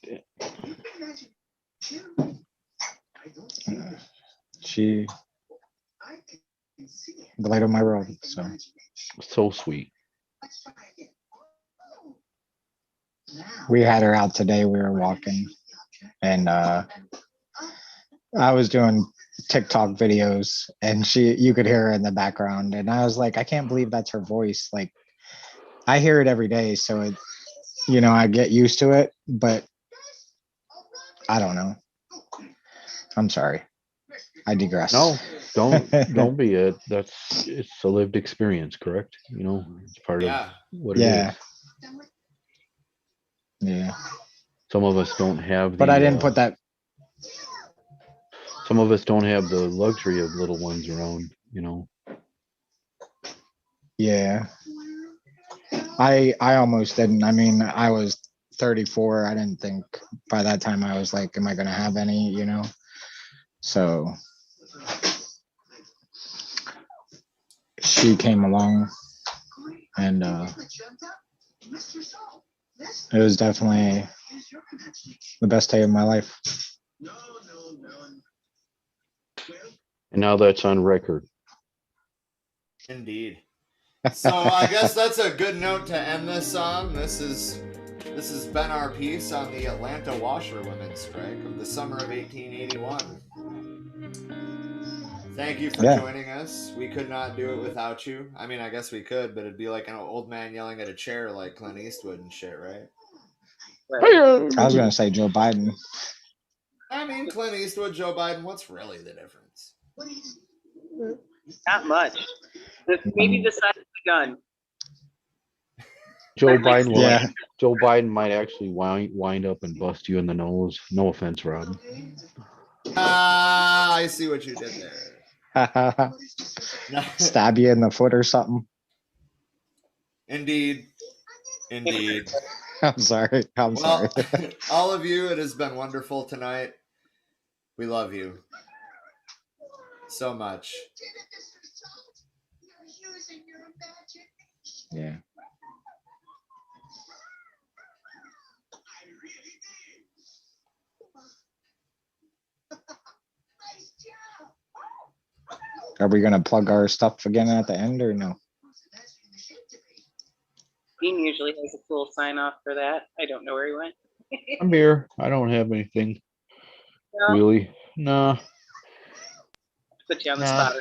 She the light of my world. So sweet. We had her out today. We were walking, and I was doing TikTok videos, and you could hear her in the background, and I was like, I can't believe that's her voice. Like, I hear it every day, so it, you know, I get used to it, but I don't know. I'm sorry. I digress. No, don't be it. It's a lived experience, correct? You know, it's part of what it is. Yeah. Some of us don't have the But I didn't put that. Some of us don't have the luxury of little ones around, you know. Yeah. I almost didn't. I mean, I was 34. I didn't think by that time I was like, am I going to have any, you know? So she came along, and it was definitely the best day of my life. And now that's on record. Indeed. So I guess that's a good note to end this on. This has been our piece on the Atlanta washerwomen's strike of the summer of 1881. Thank you for joining us. We could not do it without you. I mean, I guess we could, but it'd be like an old man yelling at a chair like Clint Eastwood and shit, right? I was going to say Joe Biden. I mean, Clint Eastwood, Joe Biden, what's really the difference? Not much. Maybe the size of the gun. Joe Biden might actually wind up and bust you in the nose. No offense, Rob. I see what you did there. Stab you in the foot or something. Indeed. I'm sorry. I'm sorry. All of you, it has been wonderful tonight. We love you so much. Yeah. Are we gonna plug our stuff again at the end or no? Dean usually has a cool sign off for that. I don't know where he went. I'm here. I don't have anything No, really. Nah. put you on the Nah. spot.